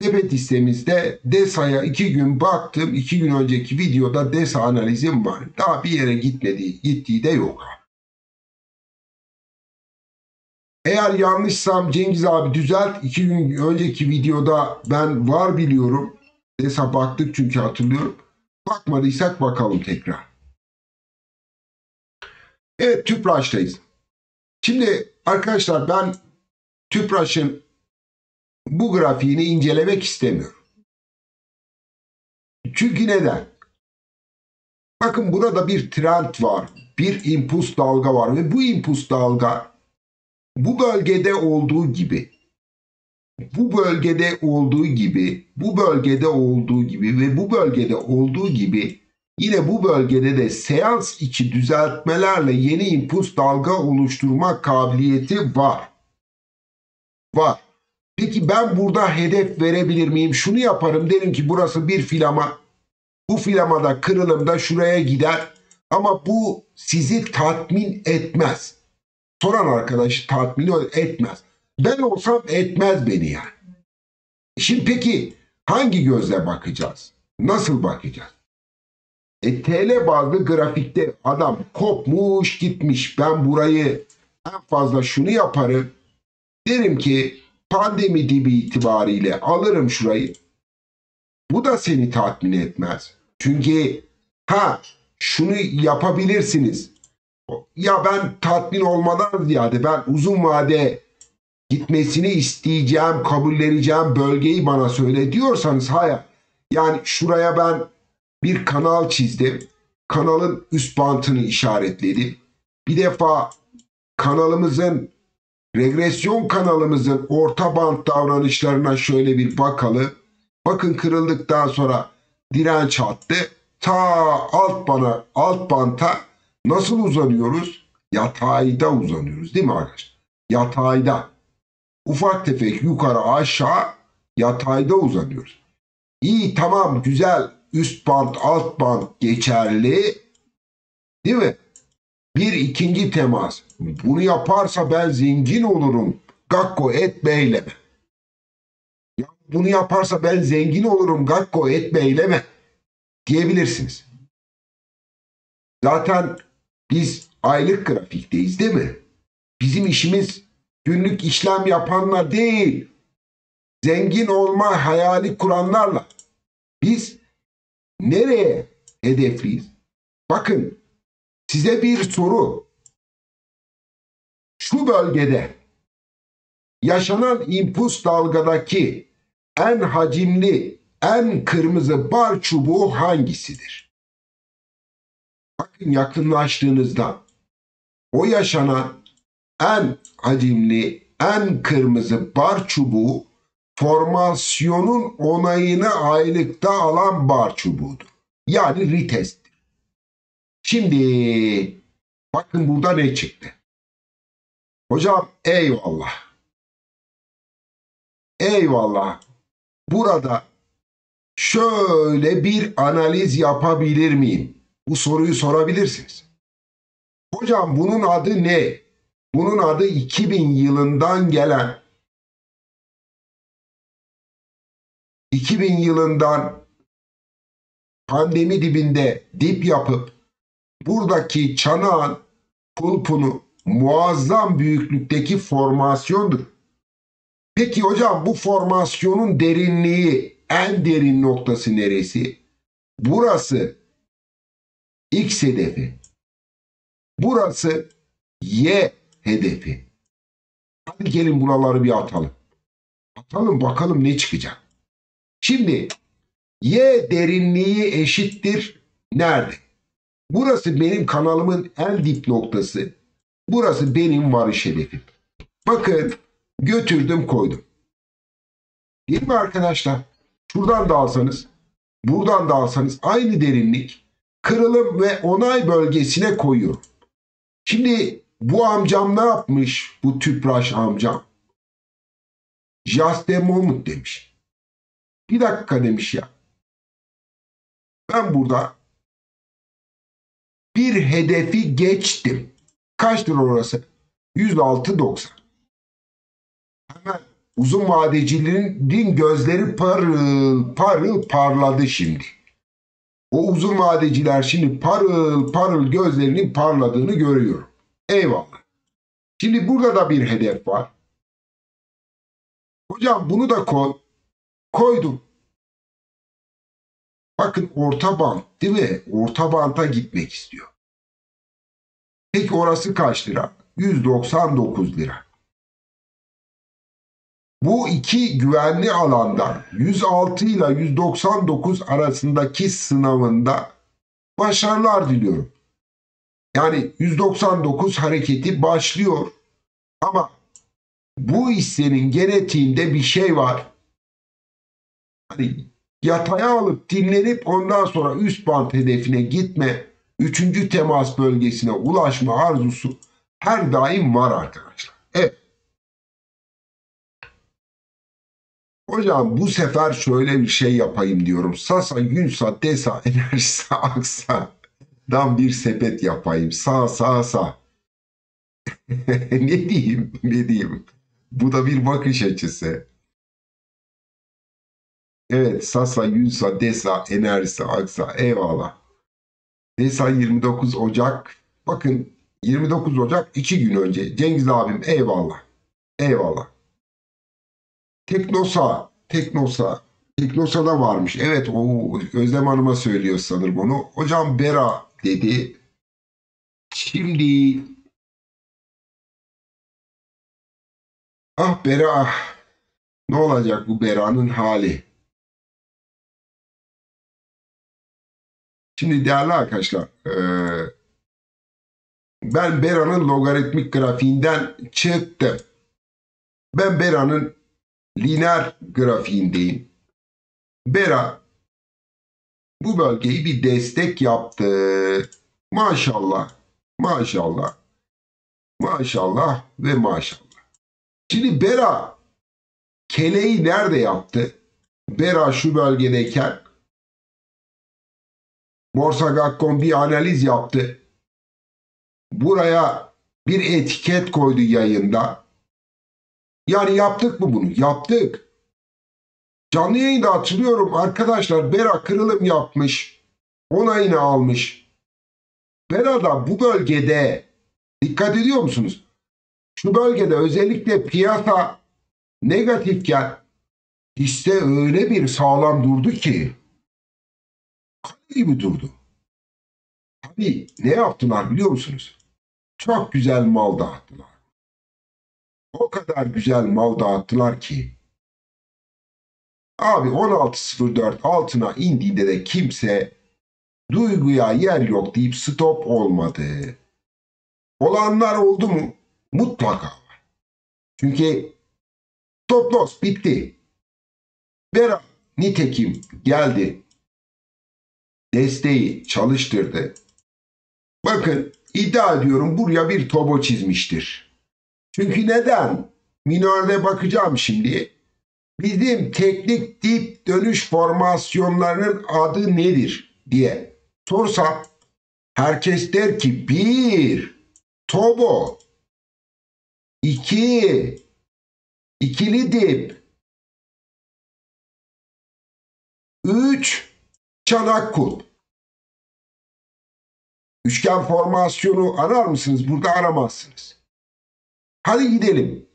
Sepet hissemizde DESA'ya 2 gün baktım. 2 gün önceki videoda DESA analizim var. Daha bir yere gittiği de yok. Eğer yanlışsam Cengiz abi düzelt. 2 gün önceki videoda ben var biliyorum. DESA baktık çünkü hatırlıyorum. Bakmadıysak bakalım tekrar. Evet tüpraştayız. Şimdi arkadaşlar ben tüpraşın bu grafiğini incelemek istemiyorum. Çünkü neden? Bakın burada bir trend var. Bir impuls dalga var ve bu impuls dalga bu bölgede olduğu gibi bu bölgede olduğu gibi bu bölgede olduğu gibi ve bu bölgede olduğu gibi yine bu bölgede de seans içi düzeltmelerle yeni impuls dalga oluşturma kabiliyeti var. Var. Peki ben burada hedef verebilir miyim? Şunu yaparım derim ki burası bir filama. Bu filamada kırılımda şuraya gider. Ama bu sizi tatmin etmez. Soran arkadaşı tatmin etmez. Ben olsam etmez beni yani. Şimdi peki hangi gözle bakacağız? Nasıl bakacağız? TL bazlı grafikte adam kopmuş gitmiş. Ben burayı en fazla şunu yaparım. Derim ki pandemi dibi itibariyle alırım şurayı. Bu da seni tatmin etmez. Çünkü şunu yapabilirsiniz. Ya ben tatmin olmadan ziyade ben uzun vade gitmesini isteyeceğim, kabulleneceğim bölgeyi bana söyle diyorsanız hayır. Yani şuraya ben bir kanal çizdim. Kanalın üst bantını işaretledim. Bir defa regresyon kanalımızın orta bant davranışlarına şöyle bir bakalım. Bakın kırıldıktan sonra direnç attı. Ta alt banta nasıl uzanıyoruz? Yatayda uzanıyoruz değil mi arkadaşlar? Yatayda. Ufak tefek yukarı aşağı yatayda uzanıyoruz. İyi, tamam, güzel, üst bant alt bant geçerli değil mi? Bir ikinci temas. Bunu yaparsa ben zengin olurum. Gakko etme eyleme. Ya bunu yaparsa ben zengin olurum. Gakko etme eyleme diyebilirsiniz. Zaten biz aylık grafikteyiz değil mi? Bizim işimiz günlük işlem yapanlar değil. Zengin olma hayali kuranlarla. Biz nereye hedefliyiz? Bakın size bir soru. Şu bölgede yaşanan impuls dalgadaki en hacimli, en kırmızı bar çubuğu hangisidir? Bakın yakınlaştığınızda o yaşanan en hacimli, en kırmızı bar çubuğu formasyonun onayını aylıkta alan bar çubuğudur. Yani retest'tir. Şimdi bakın burada ne çıktı? Hocam eyvallah. Eyvallah. Burada şöyle bir analiz yapabilir miyim? Bu soruyu sorabilirsiniz. Hocam bunun adı ne? Bunun adı 2000 yılından gelen 2000 yılından pandemi dibinde dip yapıp buradaki çanağın pulpunu muazzam büyüklükteki formasyondur. Peki hocam bu formasyonun derinliği, en derin noktası neresi? Burası X hedefi. Burası Y hedefi. Hadi gelin buraları bir atalım. Atalım bakalım ne çıkacak. Şimdi Y derinliği eşittir nerede? Burası benim kanalımın en dip noktası. Burası benim varış hedefim. Bakın götürdüm koydum. Değil mi arkadaşlar? Şuradan da alsanız, buradan da alsanız aynı derinlik, kırılım ve onay bölgesine koyuyorum. Şimdi bu amcam ne yapmış? Bu tüpraş amcam. Just a moment demiş. Bir dakika demiş ya. Ben burada bir hedefi geçtim. Kaçtır orası? 106.90. Hemen uzun vadecilerin gözleri parıl parıl parladı şimdi. O uzun vadeciler şimdi parıl parıl gözlerinin parladığını görüyorum. Eyvallah. Şimdi burada da bir hedef var. Hocam bunu da koy. Koydum. Bakın orta bant değil mi? Orta banta gitmek istiyor. Peki orası kaç lira? 199 lira. Bu iki güvenli alanda 106 ile 199 arasındaki sınavında başarılar diliyorum. Yani 199 hareketi başlıyor ama bu hissenin genetiğinde bir şey var. Hani yataya alıp dinlenip ondan sonra üst bant hedefine gitme, üçüncü temas bölgesine ulaşma arzusu her daim var arkadaşlar. Evet. Hocam bu sefer şöyle bir şey yapayım diyorum. Sasa, Yunsa, Desa, Enerjisa, Aksa'dan bir sepet yapayım. Sağ. Ne diyeyim? Ne diyeyim? Bu da bir bakış açısı. Evet, Sasa, Yunsa, Desa, Enerjisa, Aksa. Eyvallah. Desa 29 Ocak. Bakın 29 Ocak 2 gün önce. Cengiz abim eyvallah. Eyvallah. Teknosa. Teknosa. Teknosa'da varmış. Evet, o Özlem Hanım'a söylüyor sanırım onu. Hocam Bera dedi. Şimdi ah Bera ah. Ne olacak bu Bera'nın hali? Şimdi değerli arkadaşlar, ben Bera'nın logaritmik grafiğinden çıktım. Ben Bera'nın lineer grafiğindeyim. Bera bu bölgeyi bir destek yaptı. Maşallah, maşallah, maşallah ve maşallah. Şimdi Bera keleği nerede yaptı? Bera şu bölgedeyken Borsa.com bir analiz yaptı. Buraya bir etiket koydu yayında. Yani yaptık mı bunu? Yaptık. Canlı yayında hatırlıyorum arkadaşlar, Bera kırılım yapmış. Onayını almış. Bera da bu bölgede dikkat ediyor musunuz? Şu bölgede özellikle piyasa negatifken hisse öyle bir sağlam durdu ki kale gibi durdu. Tabii ne yaptılar biliyor musunuz? Çok güzel mal dağıttılar. O kadar güzel mal dağıttılar ki abi 16.04 altına indiğinde de kimse duyguya yer yok deyip stop olmadı. Olanlar oldu mu? Mutlaka var. Çünkü stop loss bitti. Bera nitekim geldi. Desteği çalıştırdı. Bakın iddia ediyorum buraya bir tobo çizmiştir. Çünkü neden? Minörde bakacağım şimdi. Bizim teknik dip dönüş formasyonlarının adı nedir diye sorsam herkes der ki 1 tobo, 2 ikili dip, 3 çanak kulp. Üçgen formasyonu arar mısınız? Burada aramazsınız. Hadi gidelim.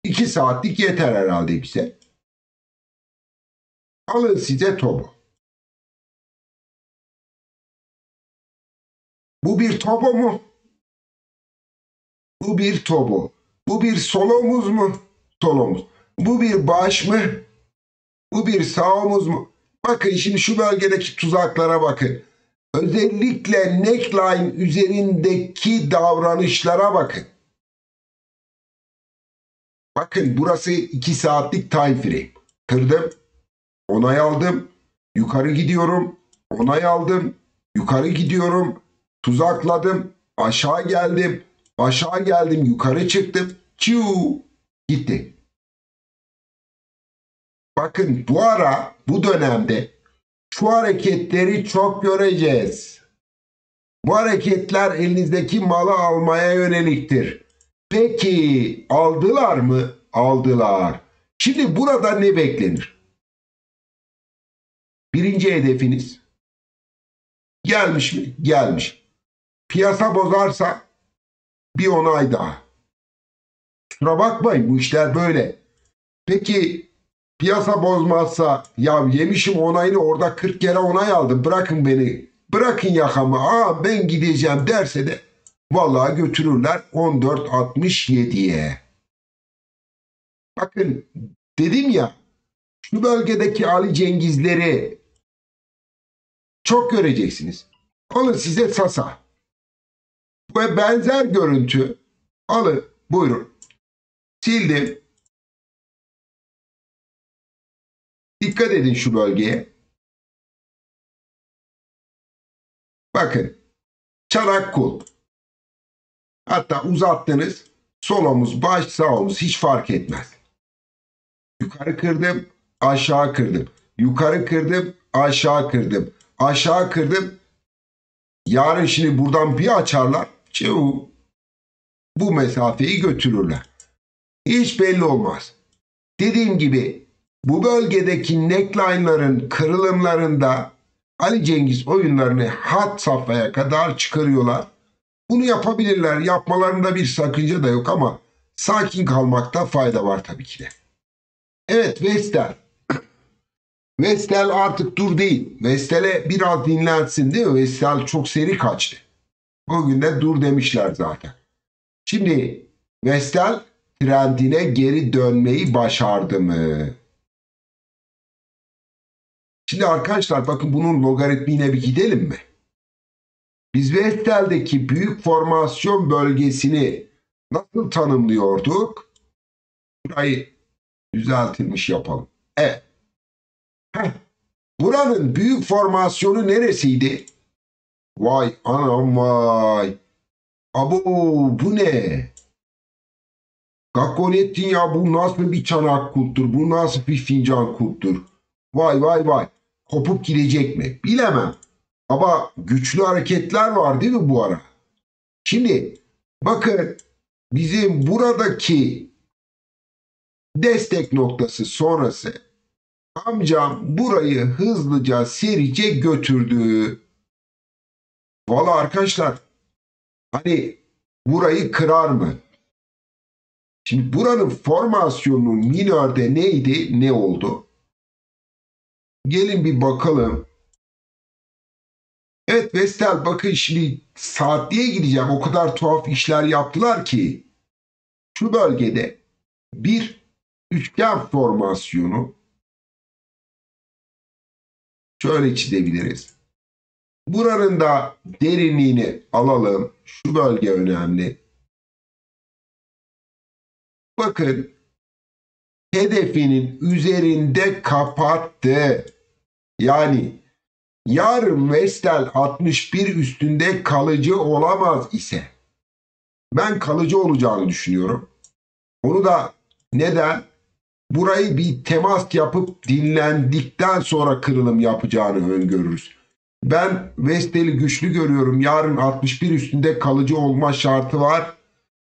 2 saatlik yeter herhalde bize. Alın size tobo. Bu bir tobo mu? Bu bir tobo. Bu bir sol omuz mu? Sol omuz. Bu bir baş mı? Bu bir sağ omuz mu? Bakın şimdi şu bölgedeki tuzaklara bakın. Özellikle neckline üzerindeki davranışlara bakın. Bakın burası 2 saatlik time frame. Kırdım. Onay aldım. Yukarı gidiyorum. Onay aldım. Yukarı gidiyorum. Tuzakladım. Aşağı geldim. Aşağı geldim. Yukarı çıktım. Çiu. Gitti. Bakın bu ara, bu dönemde şu hareketleri çok göreceğiz. Bu hareketler elinizdeki malı almaya yöneliktir. Peki aldılar mı? Aldılar. Şimdi burada ne beklenir? Birinci hedefiniz gelmiş mi? Gelmiş. Piyasa bozarsa bir onay daha. Kusura bakmayın bu işler böyle. Peki piyasa bozmazsa ya yemişim onayını orada 40 kere onay aldım bırakın beni. Bırakın yakamı ben gideceğim derse de vallahi götürürler 14.67'ye. Bakın dedim ya şu bölgedeki Ali Cengizleri çok göreceksiniz. Alın size Sasa. Ve benzer görüntü alın buyurun. Sildim. Dikkat edin şu bölgeye. Bakın. Çanak kulp. Hatta uzattınız. Sol omuz, baş, sağ omuz hiç fark etmez. Yukarı kırdım, aşağı kırdım. Yukarı kırdım, aşağı kırdım. Aşağı kırdım. Yarın şimdi buradan bir açarlar. Bu mesafeyi götürürler. Hiç belli olmaz. Dediğim gibi Bu bölgedeki neckline'ların kırılımlarında Ali Cengiz oyunlarını had safhaya kadar çıkarıyorlar. Bunu yapabilirler. Yapmalarında bir sakınca da yok ama sakin kalmakta fayda var tabii ki de. Evet, Vestel. Vestel artık dur değil. Vestel'e biraz dinlensin değil mi? Vestel çok seri kaçtı. Bugün de dur demişler zaten. Şimdi Vestel trendine geri dönmeyi başardı mı? Şimdi arkadaşlar bakın bunun logaritmiğine bir gidelim mi? Biz Vestel'deki büyük formasyon bölgesini nasıl tanımlıyorduk? Burayı düzeltilmiş yapalım. Evet. Buranın büyük formasyonu neresiydi? Vay anam vay. Abo bu ne? Gakkolettin ya, bu nasıl bir çanak kulttur? Bu nasıl bir fincan kulttur? Vay vay vay. Kopup gidecek mi? Bilemem. Ama güçlü hareketler var değil mi bu ara? Şimdi bakın bizim buradaki destek noktası sonrası amcam burayı hızlıca serice götürdü. Valla arkadaşlar hani burayı kırar mı? Şimdi buranın formasyonu minörde neydi? Ne oldu? Gelin bir bakalım. Evet Vestel bakın şimdi saatliğe gideceğim. O kadar tuhaf işler yaptılar ki şu bölgede bir üçgen formasyonu şöyle çizebiliriz. Buranın da derinliğini alalım. Şu bölge önemli. Bakın hedefinin üzerinde kapattı. Yani yarın Vestel 61 üstünde kalıcı olamaz ise ben kalıcı olacağını düşünüyorum. Onu da neden? Burayı bir temas yapıp dinlendikten sonra kırılım yapacağını öngörürüz. Ben Vestel'i güçlü görüyorum. Yarın 61 üstünde kalıcı olma şartı var.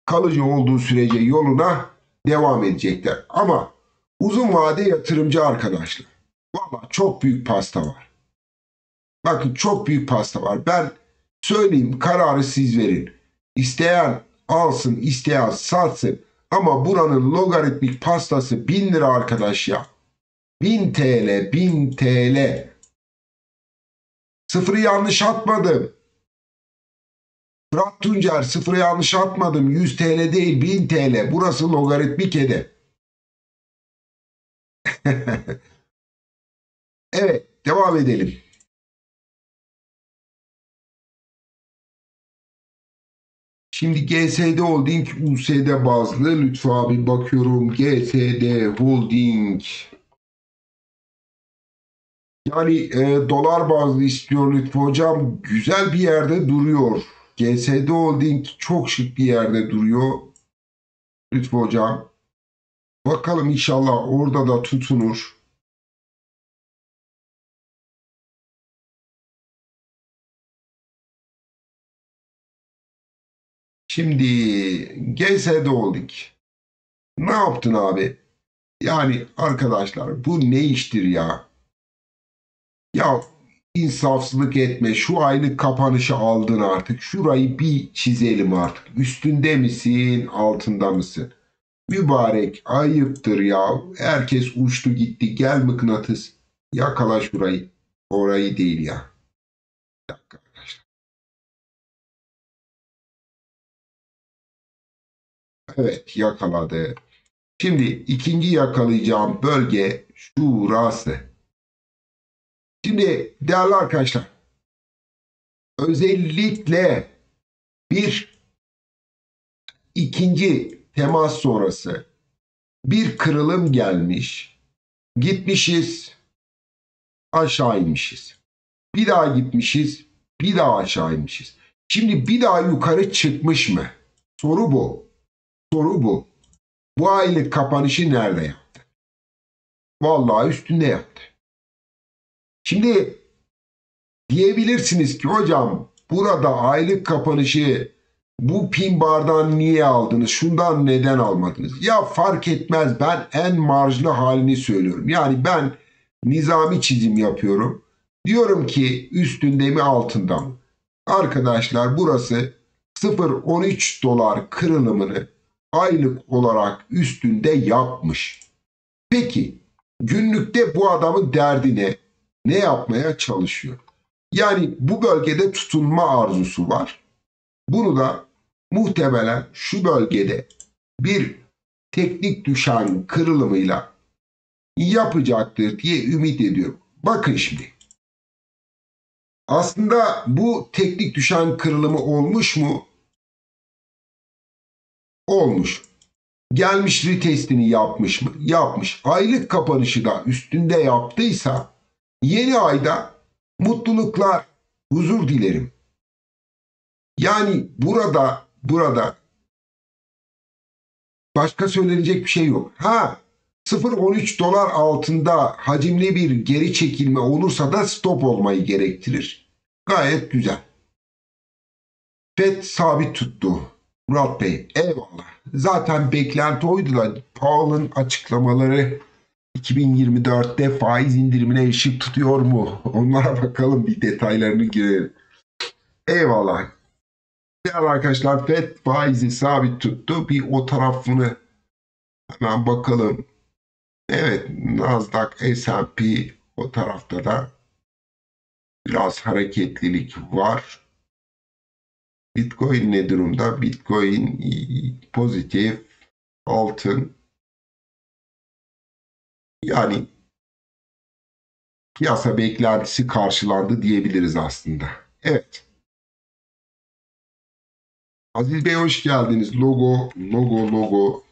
Kalıcı olduğu sürece yoluna devam edecekler. Ama uzun vade yatırımcı arkadaşlar. Valla çok büyük pasta var. Bakın çok büyük pasta var. Ben söyleyeyim, kararı siz verin. İsteyen alsın, isteyen satsın. Ama buranın logaritmik pastası 1000 lira arkadaş ya. 1000 TL, 1000 TL. Sıfırı yanlış atmadım. Fırat Tuncer, sıfırı yanlış atmadım. 100 TL değil, 1000 TL. Burası logaritmik hedef. Evet, devam edelim. Şimdi GSD Holding USD bazlı. Lütfü abi bakıyorum. GSD Holding. Yani dolar bazlı istiyor Lütfü hocam. Güzel bir yerde duruyor. GSD Holding çok şık bir yerde duruyor. Lütfü hocam. Bakalım inşallah orada da tutunur. Şimdi GSD Holding. Ne yaptın abi? Yani arkadaşlar bu ne iştir ya? Ya insafsızlık etme. Şu aylık kapanışı aldın artık. Şurayı bir çizelim artık. Üstünde misin, altında mısın? Mübarek ayıptır ya. Herkes uçtu gitti. Gel mıknatıs. Yakala şurayı. Orayı değil ya. Bir dakika arkadaşlar. Evet, yakaladı. Şimdi ikinci yakalayacağım bölge şurası. Şimdi değerli arkadaşlar, özellikle bir ikinci temas sonrası bir kırılım gelmiş. Gitmişiz, aşağı inmişiz. Bir daha gitmişiz, bir daha aşağı inmişiz. Şimdi bir daha yukarı çıkmış mı? Soru bu. Soru bu. Bu aylık kapanışı nerede yaptı? Vallahi üstünde yaptı. Şimdi diyebilirsiniz ki hocam burada aylık kapanışı bu pin bardağını niye aldınız? Şundan neden almadınız? Ya fark etmez, ben en marjlı halini söylüyorum. Yani ben nizami çizim yapıyorum. Diyorum ki üstünde mi altında mı? Arkadaşlar burası 0,13 dolar kırılımını aylık olarak üstünde yapmış. Peki günlükte bu adamın derdi ne? Ne yapmaya çalışıyor? Yani bu bölgede tutunma arzusu var. Bunu da muhtemelen şu bölgede bir teknik düşen kırılımıyla yapacaktır diye ümit ediyorum. Bakın şimdi. Aslında bu teknik düşen kırılımı olmuş mu? Olmuş. Gelmiş retestini yapmış mı? Yapmış. Aylık kapanışı da üstünde yaptıysa yeni ayda mutluluklar, huzur dilerim. Yani burada başka söylenecek bir şey yok. 0,13 dolar altında hacimli bir geri çekilme olursa da stop olmayı gerektirir. Gayet güzel. FED sabit tuttu. Murat Bey, eyvallah. Zaten beklenti oydu da Powell'ın açıklamaları 2024'te faiz indirimine ışık tutuyor mu? Onlara bakalım, bir detaylarını girelim. Eyvallah. Değerli arkadaşlar, FED faizi sabit tuttu. Bir o tarafını hemen bakalım. Evet, Nasdaq, S&P o tarafta da biraz hareketlilik var. Bitcoin ne durumda? Bitcoin pozitif, altın. Yani piyasa beklentisi karşılandı diyebiliriz aslında. Evet. Aziz Bey hoş geldiniz. Logo.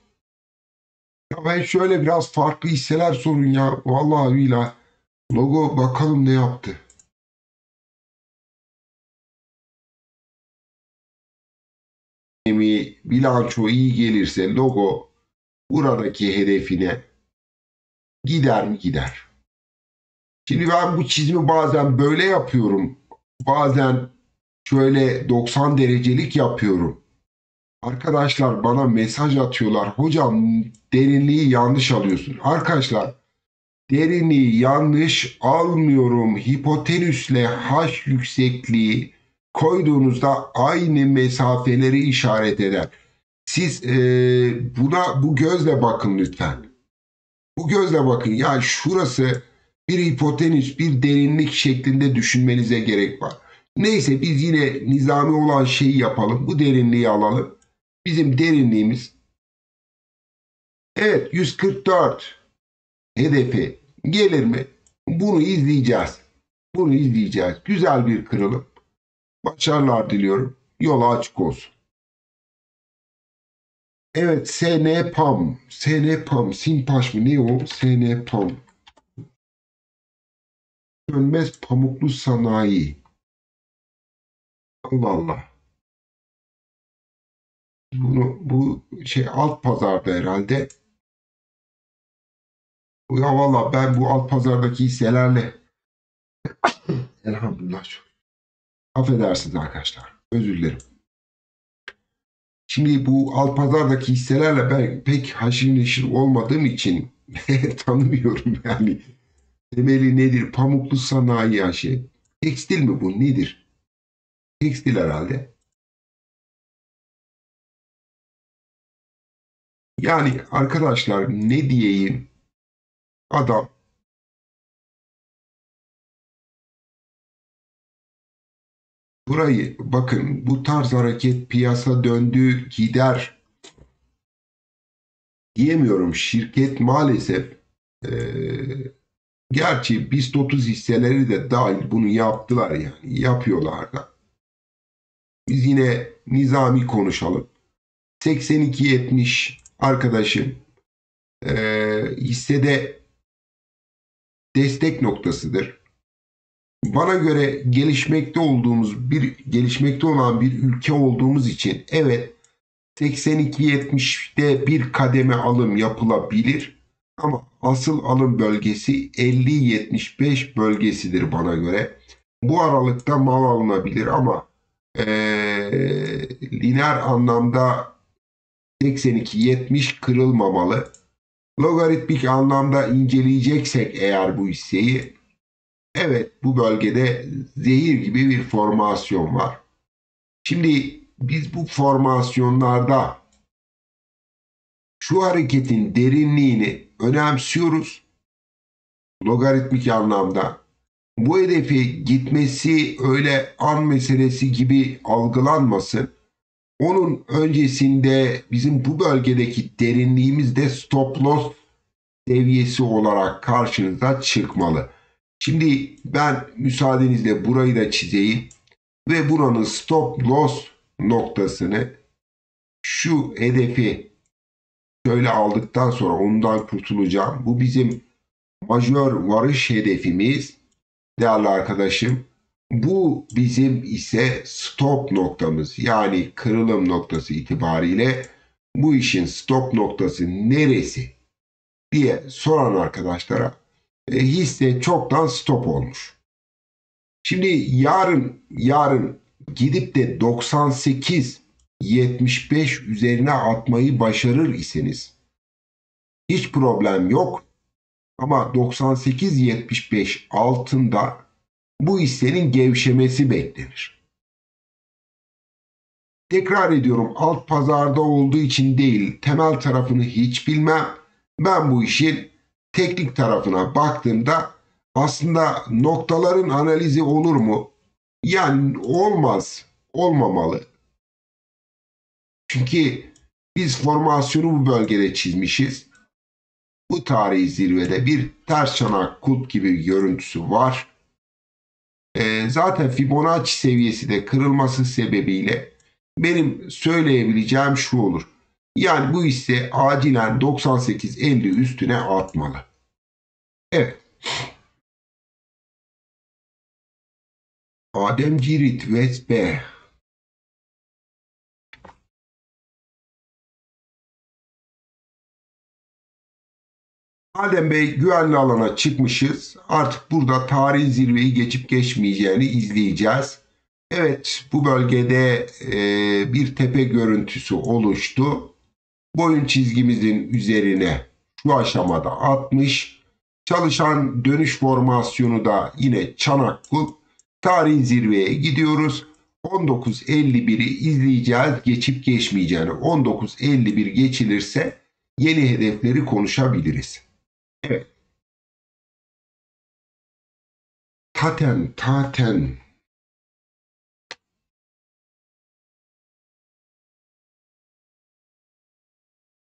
Ya ben şöyle biraz farklı hisseler sorun ya. Vallahi billahi. Logo bakalım ne yaptı. Bilanço iyi gelirse logo buradaki hedefine gider mi? Gider. Şimdi ben bu çizimi bazen böyle yapıyorum. Bazen şöyle 90 derecelik yapıyorum. Arkadaşlar bana mesaj atıyorlar. Hocam derinliği yanlış alıyorsun. Arkadaşlar derinliği yanlış almıyorum. Hipotenüsle H yüksekliği koyduğunuzda aynı mesafeleri işaret eder. Siz bu gözle bakın lütfen. Bu gözle bakın. Yani şurası bir hipotenüs, bir derinlik şeklinde düşünmenize gerek var. Neyse biz yine nizami olan şeyi yapalım. Bu derinliği alalım. Bizim derinliğimiz, evet, 144 hedefi gelir mi? Bunu izleyeceğiz. Bunu izleyeceğiz. Güzel bir kırılım. Başarılar diliyorum. Yolu açık olsun. Evet, SNPAM. Sinpaş mı? Ne o? SNPAM. Sönmez pamuklu sanayi. Allah Allah. Bu şey alt pazarda herhalde. Ya valla ben bu alt pazardaki hisselerle elhamdülillah. Affedersiniz arkadaşlar. Özür dilerim. Şimdi bu alt pazardaki hisselerle ben pek haşır neşir olmadığım için tanımıyorum yani. Temeli nedir? Pamuklu sanayi şey. Tekstil mi bu? Nedir? Tekstil herhalde. Yani arkadaşlar ne diyeyim? Adam burayı bakın, bu tarz hareket piyasa döndü gider diyemiyorum. Şirket maalesef gerçi BIST 30 hisseleri de dahil bunu yaptılar, yani yapıyorlar da. Biz yine nizami konuşalım. 82.70 arkadaşım hissede destek noktasıdır. Bana göre gelişmekte olan bir ülke olduğumuz için evet 82.70'de bir kademe alım yapılabilir. Ama asıl alım bölgesi 50-75 bölgesidir bana göre. Bu aralıkta mal alınabilir ama lineer anlamda 82-70 kırılmamalı. Logaritmik anlamda inceleyeceksek eğer bu hisseyi, evet bu bölgede zehir gibi bir formasyon var. Şimdi biz bu formasyonlarda şu hareketin derinliğini önemsiyoruz. Logaritmik anlamda bu hedefe gitmesi öyle an meselesi gibi algılanmasın. Onun öncesinde bizim bu bölgedeki derinliğimiz de stop loss seviyesi olarak karşınıza çıkmalı. Şimdi ben müsaadenizle burayı da çizeyim ve buranın stop loss noktasını, şu hedefi şöyle aldıktan sonra ondan kurtulacağım. Bu bizim majör varış hedefimiz değerli arkadaşım. Bu bizim ise stop noktamız, yani kırılım noktası itibariyle bu işin stop noktası neresi diye soran arkadaşlara hisse çoktan stop olmuş. Şimdi yarın gidip de 98-75 üzerine atmayı başarır iseniz hiç problem yok. Ama 98-75 altında bu hissenin gevşemesi beklenir. Tekrar ediyorum, alt pazarda olduğu için değil, temel tarafını hiç bilmem. Ben bu işin teknik tarafına baktığımda aslında noktaların analizi olur mu? Yani olmaz, olmamalı. Çünkü biz formasyonu bu bölgede çizmişiz. Bu tarihi zirvede bir ters çanak kulp gibi bir görüntüsü var. Zaten Fibonacci seviyesi de kırılması sebebiyle benim söyleyebileceğim şu olur. Yani bu hisse acilen 98-50 üstüne atmalı. Evet. Adem Cirit Vespe. Adem Bey, güvenli alana çıkmışız. Artık burada tarihi zirveyi geçip geçmeyeceğini izleyeceğiz. Evet, bu bölgede bir tepe görüntüsü oluştu. Boyun çizgimizin üzerine şu aşamada atmış. Çalışan dönüş formasyonu da yine çanak kulp. Tarihi zirveye gidiyoruz. 19.51'i izleyeceğiz, geçip geçmeyeceğini. 19.51 geçilirse yeni hedefleri konuşabiliriz. Evet. Taten.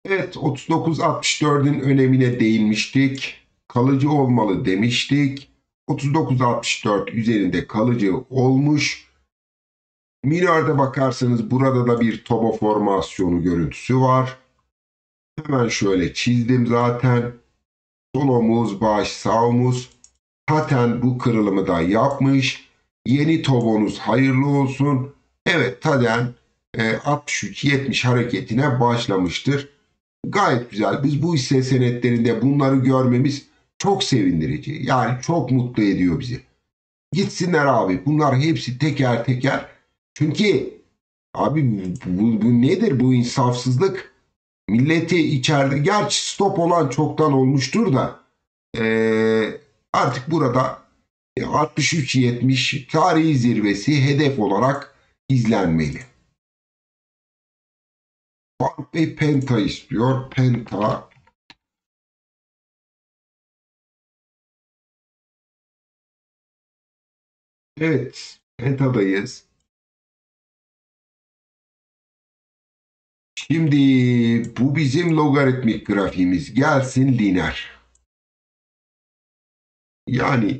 Evet, 39.64'ün önemine değinmiştik. Kalıcı olmalı demiştik. 39.64 üzerinde kalıcı olmuş. Minörde bakarsanız burada da bir toba formasyonu görüntüsü var. Hemen şöyle çizdim zaten. Sol omuz, baş, sağ omuz. Taten bu kırılımı da yapmış. Yeni tobonuz hayırlı olsun. Evet, Taten 63-70 hareketine başlamıştır. Gayet güzel. Biz bu hisse senetlerinde bunları görmemiz çok sevindirici. Yani çok mutlu ediyor bizi. Gitsinler abi. Bunlar hepsi teker teker. Çünkü abi bu nedir bu insafsızlık? Milleti içeride, gerçi stop olan çoktan olmuştur da artık burada 63-70 tarihi zirvesi hedef olarak izlenmeli. Faruk Bey Penta istiyor. Penta. Evet. Penta'dayız. Şimdi bu bizim logaritmik grafiğimiz. Gelsin lineer. Yani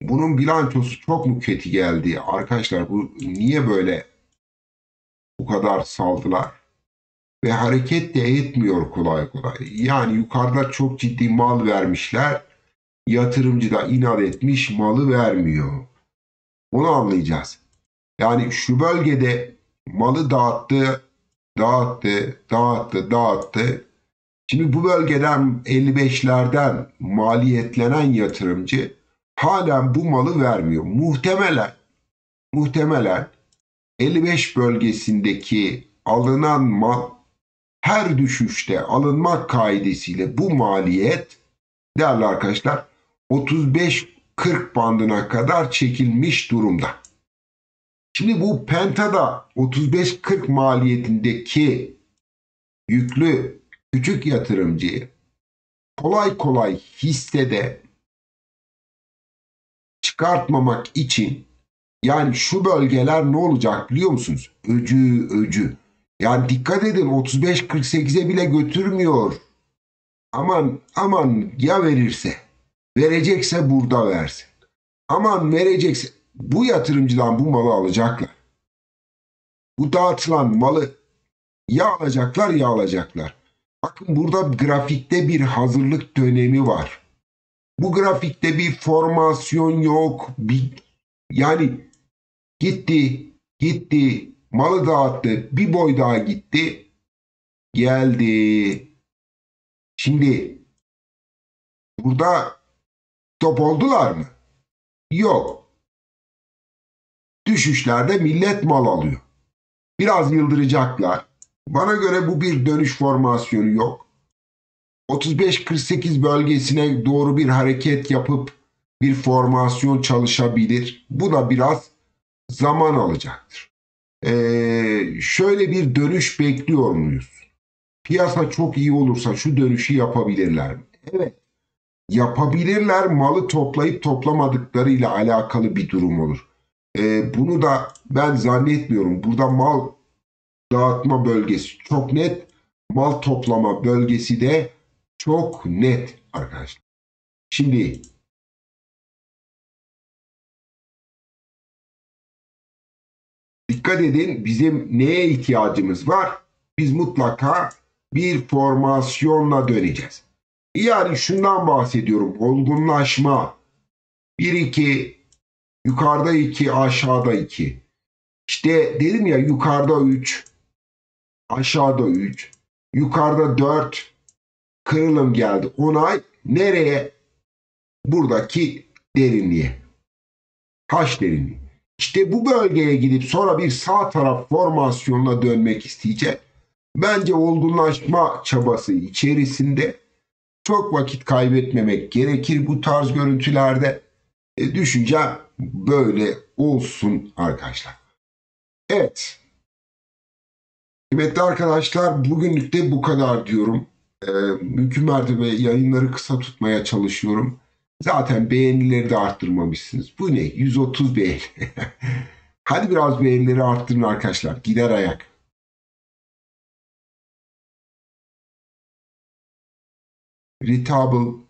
bunun bilançosu çok mu kötü geldi? Arkadaşlar bu niye böyle bu kadar saldılar? Ve hareket de etmiyor kolay kolay. Yani yukarıda çok ciddi mal vermişler. Yatırımcı da inat etmiş, malı vermiyor. Onu anlayacağız. Yani şu bölgede malı dağıttı. Şimdi bu bölgeden 55'lerden maliyetlenen yatırımcı halen bu malı vermiyor. Muhtemelen 55 bölgesindeki alınan mal her düşüşte alınmak kaidesiyle bu maliyet değerli arkadaşlar 35-40 bandına kadar çekilmiş durumda. Şimdi bu Penta'da 35-40 maliyetindeki yüklü küçük yatırımcıyı kolay kolay hissede çıkartmamak için yani şu bölgeler ne olacak biliyor musunuz? Öcü. Yani dikkat edin 35-48'e bile götürmüyor. Aman ya verecekse burada versin. Aman verecekse bu yatırımcıdan bu malı alacaklar. Bu dağıtılan malı ya alacaklar. Bakın burada grafikte bir hazırlık dönemi var. Bu grafikte bir formasyon yok. Yani gitti, malı dağıttı, bir boy daha gitti, geldi. Şimdi burada top oldular mı? Yok. Düşüşlerde millet mal alıyor. Biraz yıldıracaklar. Bana göre bu bir dönüş formasyonu yok. 35-48 bölgesine doğru bir hareket yapıp bir formasyon çalışabilir. Bu da biraz zaman alacaktır. Şöyle bir dönüş bekliyor muyuz? Piyasa çok iyi olursa şu dönüşü yapabilirler mi? Evet. Yapabilirler, malı toplayıp toplamadıklarıyla alakalı bir durum olur. Bunu da ben zannetmiyorum. Burada mal dağıtma bölgesi çok net, mal toplama bölgesi de çok net arkadaşlar. Şimdi dikkat edin, bizim neye ihtiyacımız var? Biz mutlaka bir formasyonla döneceğiz. Yani şundan bahsediyorum. Olgunlaşma. 1-2, yukarıda 2, aşağıda 2. İşte dedim ya yukarıda 3, aşağıda 3, yukarıda 4, kırılım geldi. Onay nereye? Buradaki derinliğe. Taş derinliği. İşte bu bölgeye gidip sonra bir sağ taraf formasyonuna dönmek isteyecek. Bence olgunlaşma çabası içerisinde çok vakit kaybetmemek gerekir bu tarz görüntülerde. Düşüncem böyle olsun arkadaşlar. Evet. Kıymetli arkadaşlar bugünlük de bu kadar diyorum. Mümkün mertebe yayınları kısa tutmaya çalışıyorum. Zaten beğenileri de arttırmamışsınız. Bu ne? 130 beğeni. Hadi biraz beğenileri arttırın arkadaşlar. Gider ayak. Retable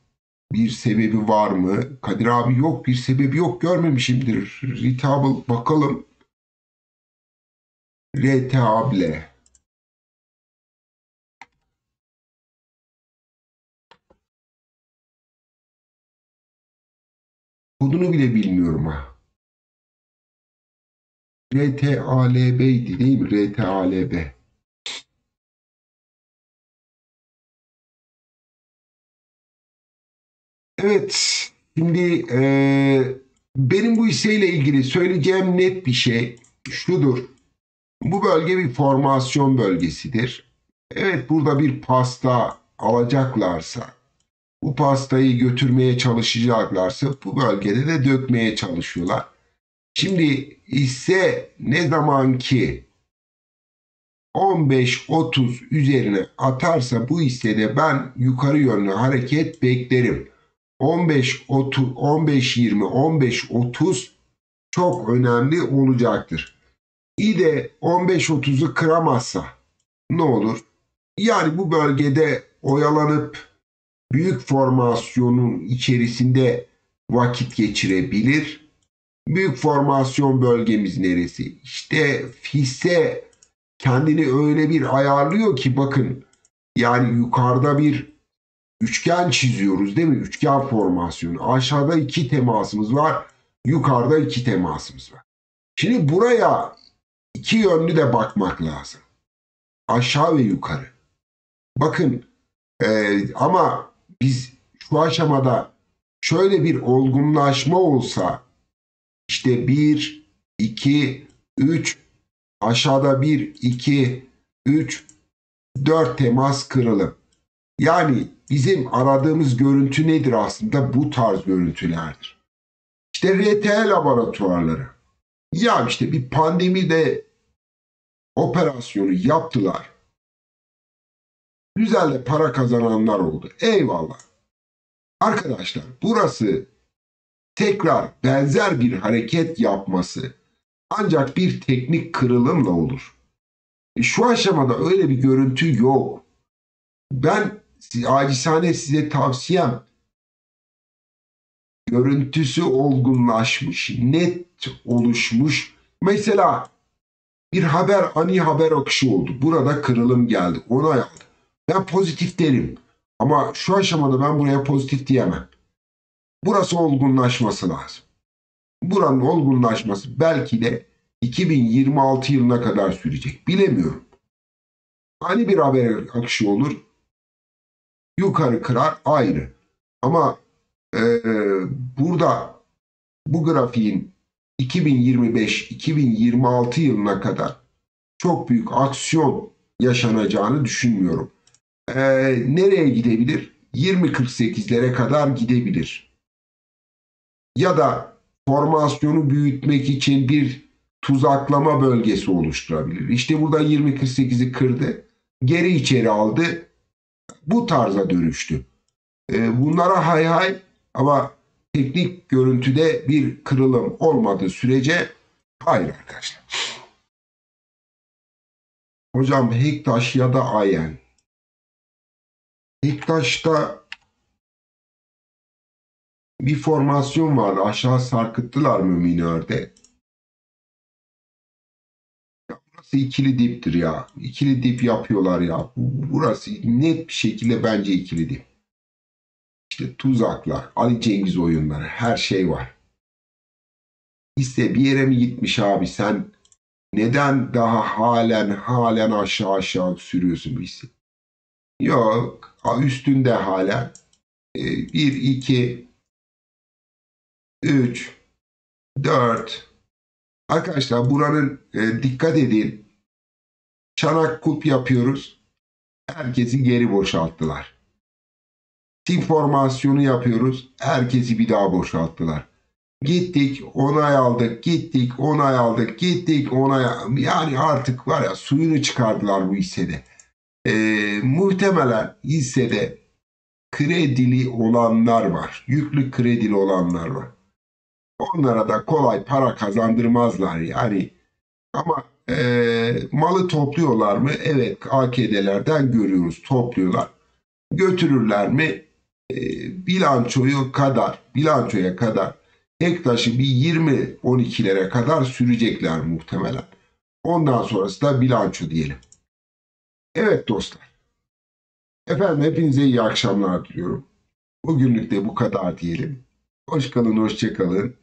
bir sebebi var mı? Kadir abi yok, bir sebebi yok, görmemişimdir. Retable bakalım. Retable. Kodunu bile bilmiyorum ha. RTALB idi değil mi? RTALB. Evet. Şimdi benim bu hisseyle ilgili söyleyeceğim net bir şey şudur. Bu bölge bir formasyon bölgesidir. Evet, burada bir pasta alacaklarsa, bu pastayı götürmeye çalışacaklarsa bu bölgede de dökmeye çalışıyorlar. Şimdi hisse ne zaman ki 15-30 üzerine atarsa bu hissede ben yukarı yönlü hareket beklerim. 15-30, 15-20, 15-30 çok önemli olacaktır. İyi de 15-30'u kıramazsa ne olur? Yani bu bölgede oyalanıp büyük formasyonun içerisinde vakit geçirebilir. Büyük formasyon bölgemiz neresi? İşte hisse kendini öyle bir ayarlıyor ki bakın yani yukarıda bir üçgen çiziyoruz değil mi? Üçgen formasyonu. Aşağıda 2 temasımız var. Yukarıda 2 temasımız var. Şimdi buraya iki yönlü de bakmak lazım. Aşağı ve yukarı. Bakın ama biz şu aşamada şöyle bir olgunlaşma olsa işte 1, 2, 3 Aşağıda 1, 2, 3, 4 temas kırılım. Yani bizim aradığımız görüntü nedir aslında? Bu tarz görüntülerdir. İşte RTL laboratuvarları. Ya işte bir pandemide operasyonu yaptılar. Güzel de para kazananlar oldu. Eyvallah. Arkadaşlar burası tekrar benzer bir hareket yapması ancak bir teknik kırılımla olur. Şu aşamada öyle bir görüntü yok. Ben acizane size tavsiyem görüntüsü olgunlaşmış, net oluşmuş. Mesela bir haber ani haber akışı oldu. Burada kırılım geldi. Onay aldı. Ben pozitif derim. Ama şu aşamada ben buraya pozitif diyemem. Burası olgunlaşması lazım. Buranın olgunlaşması belki de 2026 yılına kadar sürecek. Bilemiyorum. Ani bir haber akışı olur. Yukarı kırar ayrı. Ama burada bu grafiğin 2025-2026 yılına kadar çok büyük aksiyon yaşanacağını düşünmüyorum. Nereye gidebilir? 20.48'lere kadar gidebilir. Ya da formasyonu büyütmek için bir tuzaklama bölgesi oluşturabilir. İşte burada 20.48'i kırdı, geri içeri aldı, bu tarza dönüştü. Bunlara hay hay ama teknik görüntüde bir kırılım olmadığı sürece hayır arkadaşlar. Hocam Hektaş ya da Ayen. Hektaş'ta bir formasyon vardı. Aşağı sarkıttılar mı minörde? Ya burası ikili diptir ya. İkili dip yapıyorlar ya. Burası net bir şekilde bence ikili dip. İşte tuzaklar, Ali Cengiz oyunları, her şey var. Hisse bir yere mi gitmiş abi? Sen neden daha halen aşağı sürüyorsun bu hissi? Yok. Üstünde halen. 1, 2, 3, 4. Arkadaşlar buranın dikkat edin. Çanak kulp yapıyoruz. Herkesi geri boşalttılar. Sim formasyonu yapıyoruz. Herkesi bir daha boşalttılar. Gittik, onay aldık, gittik, onay aldık, gittik, onay. Yani artık var ya suyunu çıkardılar bu hissede. Muhtemelen hissede kredili olanlar var. Yüklü kredili olanlar var. Onlara da kolay para kazandırmazlar yani. Ama malı topluyorlar mı? Evet, AKD'lerden görüyoruz, topluyorlar. Götürürler mi? Bilançoya kadar Hektaş'ı bir 20-12'lere kadar sürecekler muhtemelen. Ondan sonrası da bilanço diyelim. Evet dostlar. Efendim hepinize iyi akşamlar diliyorum. Bugünlük de bu kadar diyelim. Hoş kalın, hoşça kalın.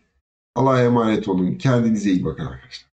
Allah'a emanet olun. Kendinize iyi bakın arkadaşlar.